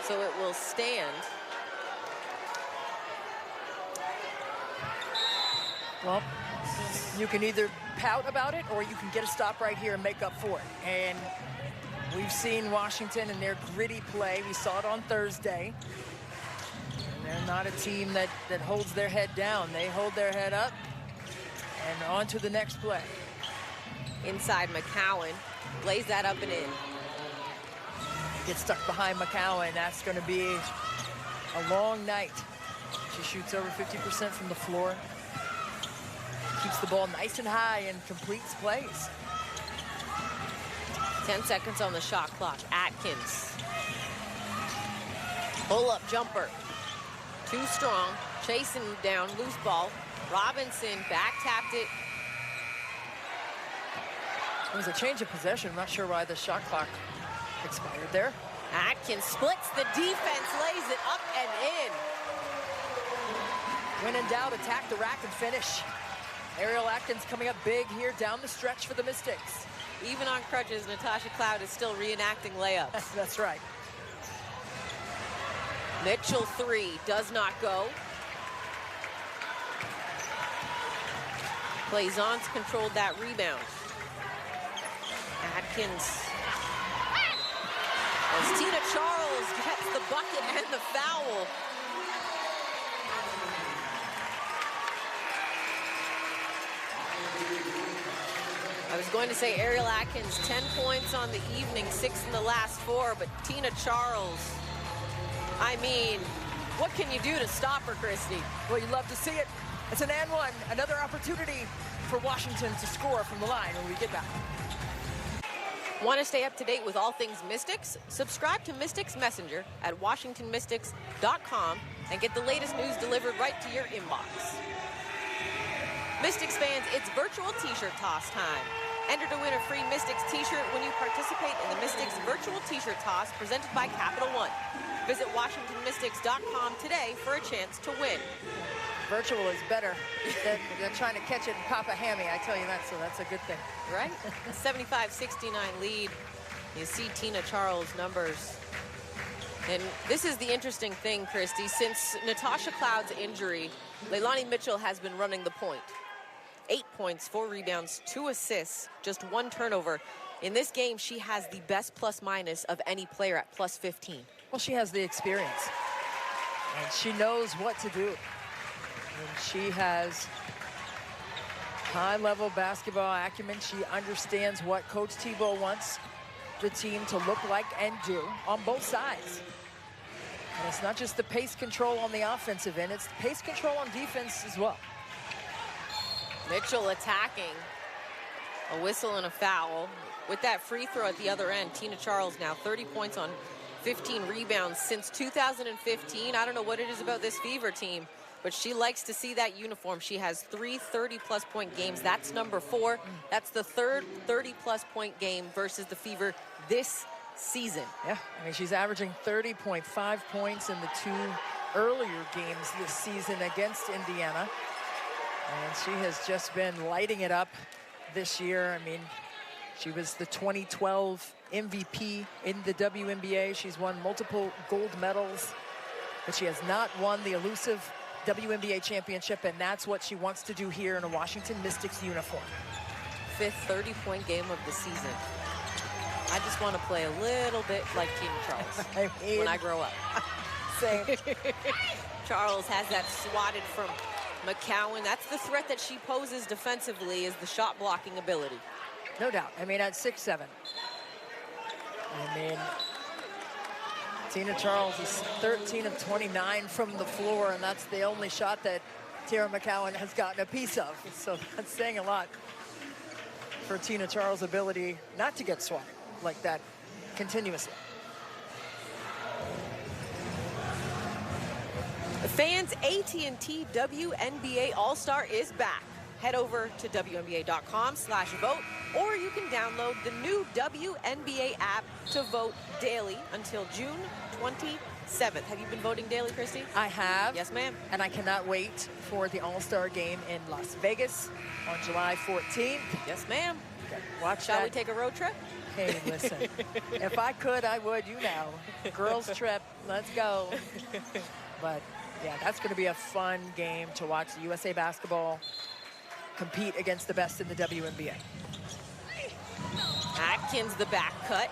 so it will stand. Well, you can either pout about it or you can get a stop right here and make up for it. And we've seen Washington in their gritty play. We saw it on Thursday. And they're not a team that holds their head down. They hold their head up and on to the next play. Inside McCowan, lays that up and in. Gets stuck behind McCowan. That's going to be a long night. She shoots over 50% from the floor. Keeps the ball nice and high and completes plays. 10 seconds on the shot clock. Atkins. Pull-up jumper. Too strong. Chasing down, loose ball. Robinson back-tapped it. It was a change of possession. I'm not sure why the shot clock expired there. Atkins splits the defense, lays it up and in. When in doubt, attack the rack and finish. Ariel Atkins coming up big here down the stretch for the Mystics. Even on crutches, Natasha Cloud is still reenacting layups. That's right. Mitchell 3 does not go. Plaisance controlled that rebound. Atkins. As Tina Charles gets the bucket and the foul. I was going to say Ariel Atkins, 10 points on the evening, 6 in the last 4, but Tina Charles, I mean, what can you do to stop her, Christy? Well, you love to see it. It's an and one, another opportunity for Washington to score from the line when we get back. Want to stay up to date with all things Mystics? Subscribe to Mystics Messenger at WashingtonMystics.com and get the latest news delivered right to your inbox. Mystics fans, it's virtual t-shirt toss time. Enter to win a free Mystics t-shirt when you participate in the Mystics virtual t-shirt toss presented by Capital One. Visit WashingtonMystics.com today for a chance to win. Virtual is better than trying to catch it and pop a hammy. I tell you that, so that's a good thing. Right? 75-69 lead. You see Tina Charles' numbers. And this is the interesting thing, Christy. Since Natasha Cloud's injury, Leilani Mitchell has been running the point. 8 points, 4 rebounds, 2 assists, just 1 turnover. In this game, she has the best plus-minus of any player at plus 15. Well, she has the experience, and she knows what to do. And she has high-level basketball acumen. She understands what Coach Tebow wants the team to look like and do on both sides. And it's not just the pace control on the offensive end, it's the pace control on defense as well. Mitchell attacking. A whistle and a foul. With that free throw at the other end, Tina Charles now 30 points on 15 rebounds since 2015. I don't know what it is about this Fever team, but she likes to see that uniform. She has 3 30-plus point games. That's number 4. That's the third 30-plus point game versus the Fever this season. Yeah, I mean, she's averaging 30.5 points in the 2 earlier games this season against Indiana. And she has just been lighting it up this year. I mean, she was the 2012 MVP in the WNBA. She's won multiple gold medals, but she has not won the elusive WNBA championship, and that's what she wants to do here in a Washington Mystics uniform. 5th 30-point game of the season. I just want to play a little bit like Tina Charles when I grow up. Same. Charles has that swatted from McCowan. That's the threat that she poses defensively, is the shot blocking ability. No doubt. I mean, at 6'7". I mean, Tina Charles is 13 of 29 from the floor, and that's the only shot that Tara McCowan has gotten a piece of. So that's saying a lot for Tina Charles' ability not to get swatted like that continuously. Fans, AT&T WNBA All-Star is back. Head over to WNBA.com/vote, or you can download the new WNBA app to vote daily until June 27th. Have you been voting daily, Christy? I have. Yes, ma'am. And I cannot wait for the All-Star game in Las Vegas on July 14th. Yes, ma'am. Watch Shall that. we take a road trip? Hey, listen, if I could, I would, you know. Girls trip, let's go. But, yeah, that's going to be a fun game to watch. The USA basketball compete against the best in the WNBA. Atkins, the back cut.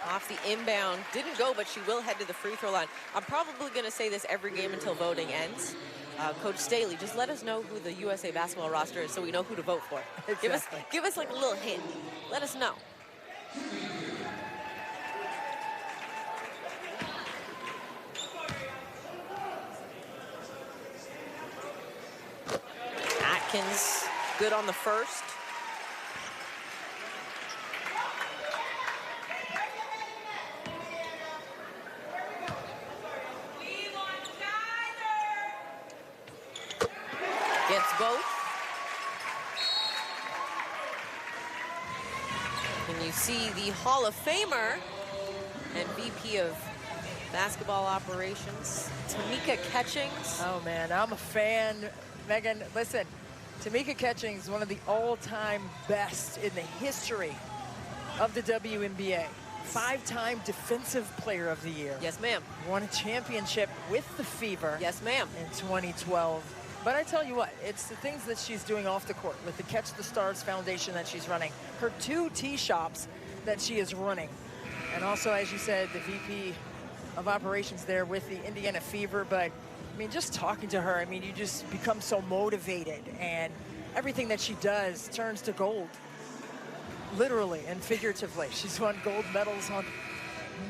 Off the inbound. Didn't go, but she will head to the free throw line. I'm probably going to say this every game until voting ends. Coach Staley, just let us know who the USA basketball roster is so we know who to vote for. Exactly. Give us like a little hint. Let us know. Atkins, good on the first. Gets both. And you see the Hall of Famer and VP of Basketball Operations, Tamika Catchings. Oh, man, I'm a fan. Megan, listen, Tamika Catchings is one of the all-time best in the history of the WNBA. 5-time Defensive Player of the Year. Yes, ma'am. Won a championship with the Fever. Yes, ma'am. In 2012. But I tell you what, it's the things that she's doing off the court with the Catch the Stars Foundation that she's running, her 2 tee shops that she is running, and also, as you said, the VP of Operations there with the Indiana Fever. But I mean, just talking to her, I mean, you just become so motivated, and everything that she does turns to gold, literally and figuratively. She's won gold medals on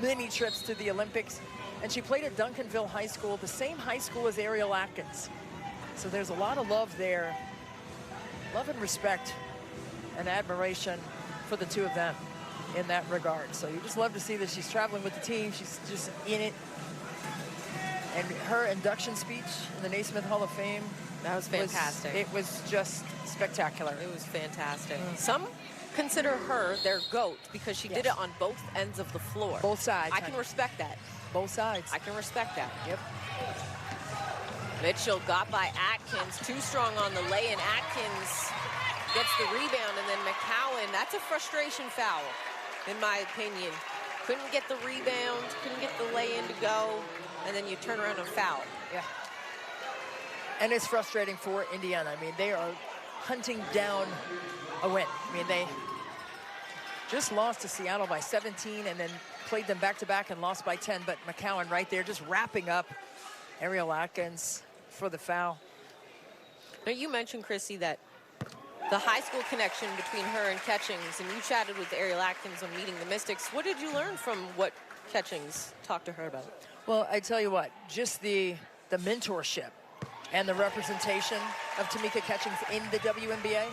many trips to the Olympics, and she played at Duncanville High School, the same high school as Ariel Atkins. So there's a lot of love there, love and respect and admiration for the 2 of them in that regard. So you just love to see that she's traveling with the team. She's just in it. And her induction speech in the Naismith Hall of Fame, that was fantastic. It was just spectacular. It was fantastic. Some consider her their GOAT because she did it on both ends of the floor. Both sides. I can respect that. Both sides. I can respect that. Yep. Mitchell got by Atkins, too strong on the lay, and Atkins gets the rebound, and then McCowan, that's a frustration foul, in my opinion. Couldn't get the rebound, couldn't get the lay-in to go, and then you turn around and foul. Yeah. And it's frustrating for Indiana. I mean, they are hunting down a win. I mean, they just lost to Seattle by 17 and then played them back-to-back and lost by 10, but McCowan right there just wrapping up Ariel Atkins for the foul. Now, you mentioned, Chrissy, that the high school connection between her and Catchings, and you chatted with Ariel Atkins on Meeting the Mystics. What did you learn from what Catchings talked to her about? Well, I tell you what, just the mentorship and the representation of Tamika Catchings in the WNBA.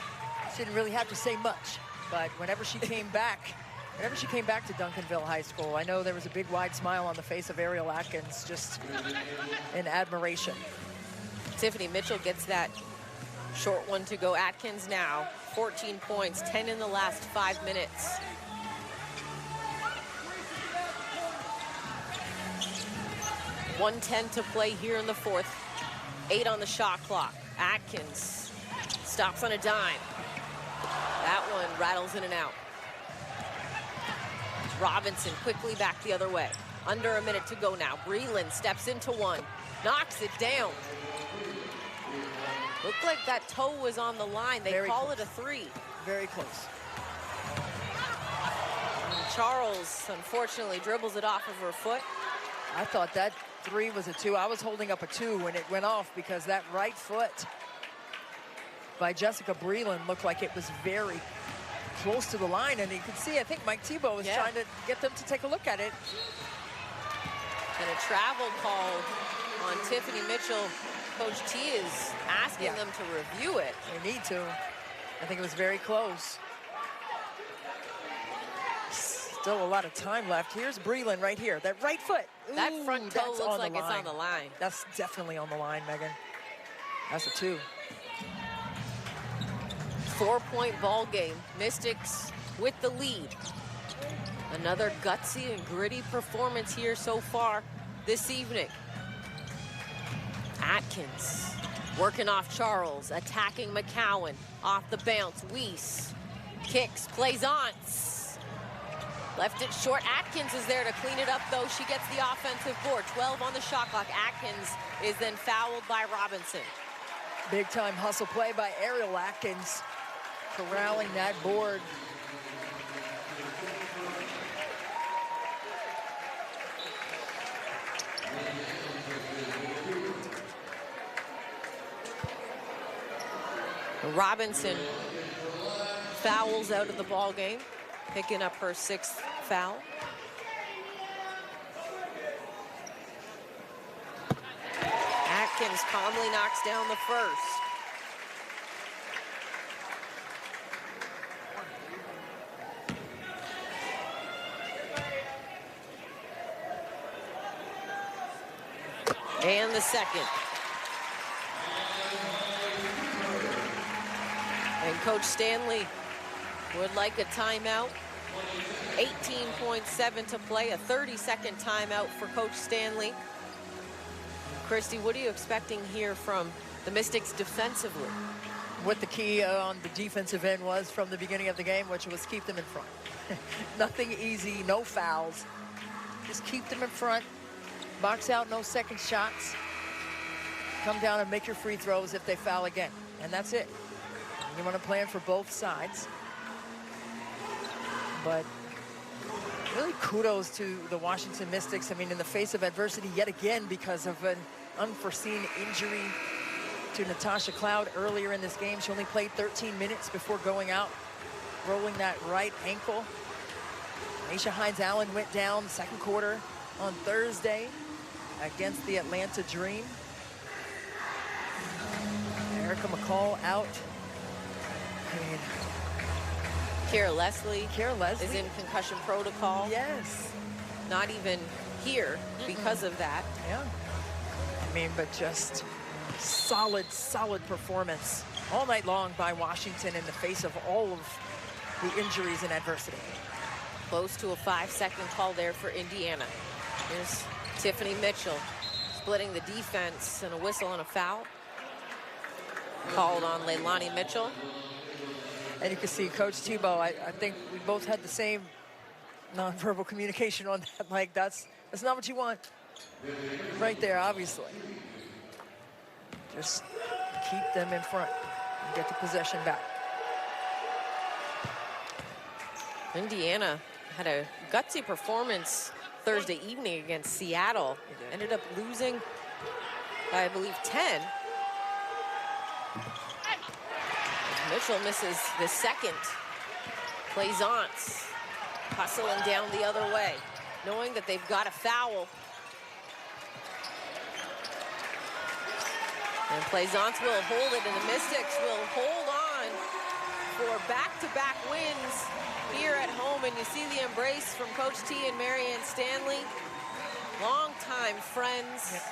She didn't really have to say much, but whenever she came back to Duncanville High School, I know there was a big wide smile on the face of Ariel Atkins, just in admiration Tiffany Mitchell gets that short one to go. Atkins now, 14 points, 10 in the last 5 minutes. .110 to play here in the fourth. 8 on the shot clock. Atkins stops on a dime. That one rattles in and out. Robinson quickly back the other way. Under a minute to go now. Breland steps into one. Knocks it down. Looked like that toe was on the line. They call it a 3. Very close. And Charles, unfortunately, dribbles it off of her foot. I thought that 3 was a 2. I was holding up a 2 when it went off because that right foot by Jessica Breland looked like it was very close to the line. And you can see, I think Mike Tebow was trying to get them to take a look at it. And a travel call on Tiffany Mitchell. Coach T is asking them to review it. They need to. I think it was very close. Still a lot of time left. Here's Breland right here. That right foot. Ooh, that front toe looks like it's on the line. That's definitely on the line, Megan. That's a 2. 4-point ball game. Mystics with the lead. Another gutsy and gritty performance here so far this evening. Atkins working off Charles, attacking McCowan. Off the bounce, Weiss kicks, Plaisance. Left it short. Atkins is there to clean it up, though. She gets the offensive board. 12 on the shot clock. Atkins is then fouled by Robinson. Big time hustle play by Ariel Atkins, corralling that board. Robinson fouls out of the ball game, picking up her 6th foul. Atkins calmly knocks down the first. And the second. And Coach Stanley would like a timeout. 18.7 to play, a 30-second timeout for Coach Stanley. Christy, what are you expecting here from the Mystics defensively? What the key on the defensive end was from the beginning of the game, which was keep them in front. Nothing easy, no fouls. Just keep them in front. Box out, no second shots. Come down and make your free throws if they foul again. And that's it. You want to plan for both sides. But really kudos to the Washington Mystics. I mean, in the face of adversity yet again because of an unforeseen injury to Natasha Cloud earlier in this game. She only played 13 minutes before going out, rolling that right ankle. Aisha Hines-Allen went down second quarter on Thursday against the Atlanta Dream. Erica McCall out. Kara Leslie is in concussion protocol. Yes. Not even here because of that. Yeah. I mean, but just solid performance all night long by Washington in the face of all of the injuries and adversity. Close to a 5-second call there for Indiana. Here's Tiffany Mitchell splitting the defense, and a whistle and a foul called on Leilani Mitchell. And you can see Coach Tebow, I think we both had the same nonverbal communication on that. Like, that's not what you want right there, obviously. Just keep them in front and get the possession back. Indiana had a gutsy performance Thursday evening against Seattle. Ended up losing by, I believe, 10. Mitchell misses the second. Plaisance hustling down the other way, knowing that they've got a foul. And Plaisance will hold it, and the Mystics will hold on for back-to-back wins here at home. And you see the embrace from Coach T and Marianne Stanley. Longtime friends. Yep.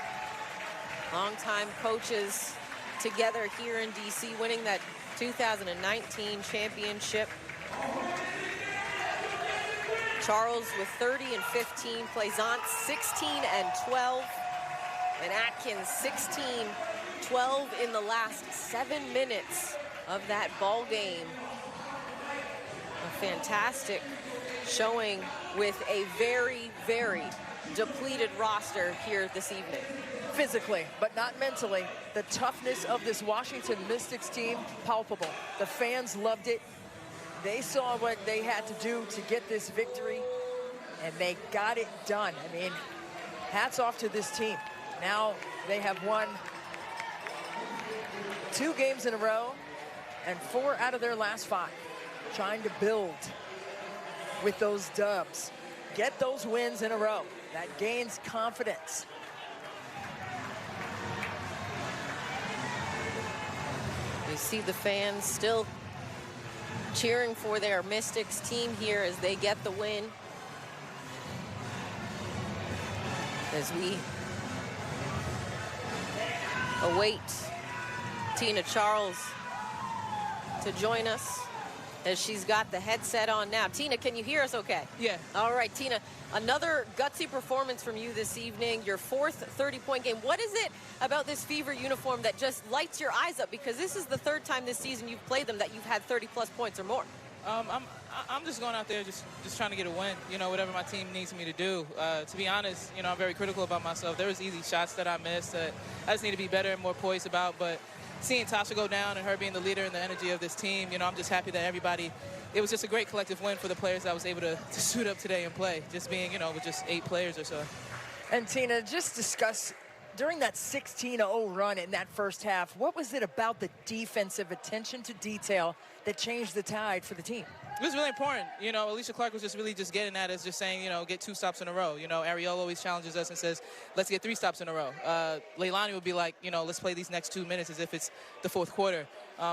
Longtime coaches together here in D.C., winning that 2019 championship. Charles with 30 and 15, Plaisance 16 and 12, and Atkins 16, 12 in the last 7 minutes of that ball game. A fantastic showing with a very, very depleted roster here this evening. Physically, but not mentally. The toughness of this Washington Mystics team, palpable. The fans loved it. They saw what they had to do to get this victory, and they got it done. I mean, hats off to this team. Now they have won 2 games in a row and 4 out of their last 5. Trying to build with those dubs. Get those wins in a row. That gains confidence. You see the fans still cheering for their Mystics team here as they get the win. As we await Tina Charles to join us, as she's got the headset on now. Tina, can you hear us okay? Yeah. All right, Tina, another gutsy performance from you this evening, your 4th 30-point game. What is it about this Fever uniform that just lights your eyes up? Because this is the 3rd time this season you've played them that you've had 30-plus points or more. I'm just going out there just trying to get a win, you know, whatever my team needs me to do. To be honest, you know, I'm very critical about myself. There was easy shots that I missed that I just need to be better and more poised about, but seeing Tasha go down and her being the leader and the energy of this team, you know, I'm just happy that everybody, it was just a great collective win for the players that I was able to suit up today and play, just being, you know, with just 8 players or so. And Tina, just discuss, during that 16-0 run in that first half, what was it about the defensive attention to detail that changed the tide for the team? It was really important. You know, Alicia Clark was just really just getting at us, just saying, you know, get 2 stops in a row. You know, Ariel always challenges us and says, let's get 3 stops in a row. Leilani would be like, you know, let's play these next 2 minutes as if it's the 4th quarter.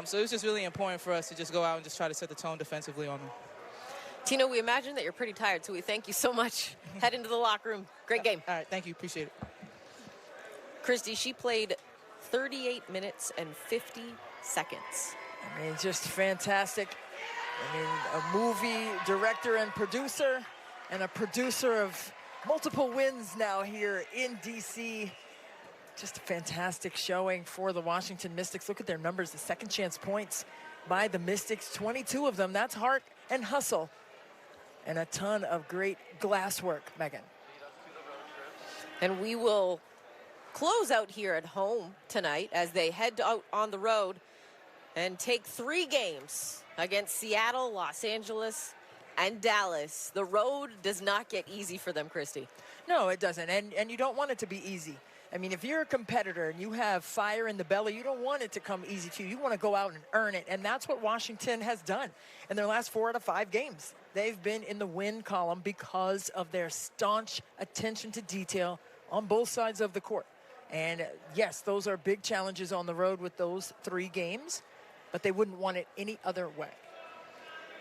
So it was just really important for us to just go out and just try to set the tone defensively on them. Tina, we imagine that you're pretty tired, so we thank you so much. Head into the locker room. Great game. All right, thank you. Appreciate it. Christy, she played 38 minutes and 50 seconds. I mean, just fantastic. I mean, a movie director and producer, and a producer of multiple wins now here in D.C. Just a fantastic showing for the Washington Mystics. Look at their numbers, the second chance points by the Mystics, 22 of them. That's heart and hustle, and a ton of great glass work, Megan. And we will close out here at home tonight as they head out on the road and take 3 games against Seattle, Los Angeles, and Dallas. The road does not get easy for them, Christy. No, it doesn't, and you don't want it to be easy. I mean, if you're a competitor and you have fire in the belly, you don't want it to come easy to you. You want to go out and earn it, and that's what Washington has done in their last 4 out of 5 games. They've been in the win column because of their staunch attention to detail on both sides of the court. And yes, those are big challenges on the road with those 3 games, but they wouldn't want it any other way.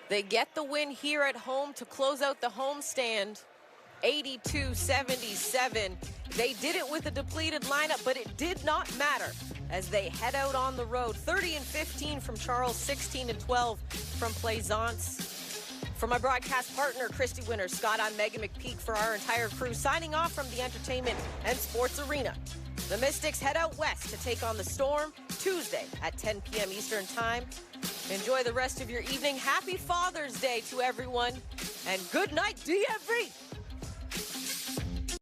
They get the win here at home to close out the homestand, 82-77. They did it with a depleted lineup, but it did not matter as they head out on the road. 30 and 15 from Charles, 16 and 12 from Plaisance. For my broadcast partner, Christy Winter, Scott, I'm Megan McPeak for our entire crew, signing off from the entertainment and sports arena. The Mystics head out west to take on the Storm Tuesday at 10 p.m. Eastern Time. Enjoy the rest of your evening. Happy Father's Day to everyone, and good night, DMV.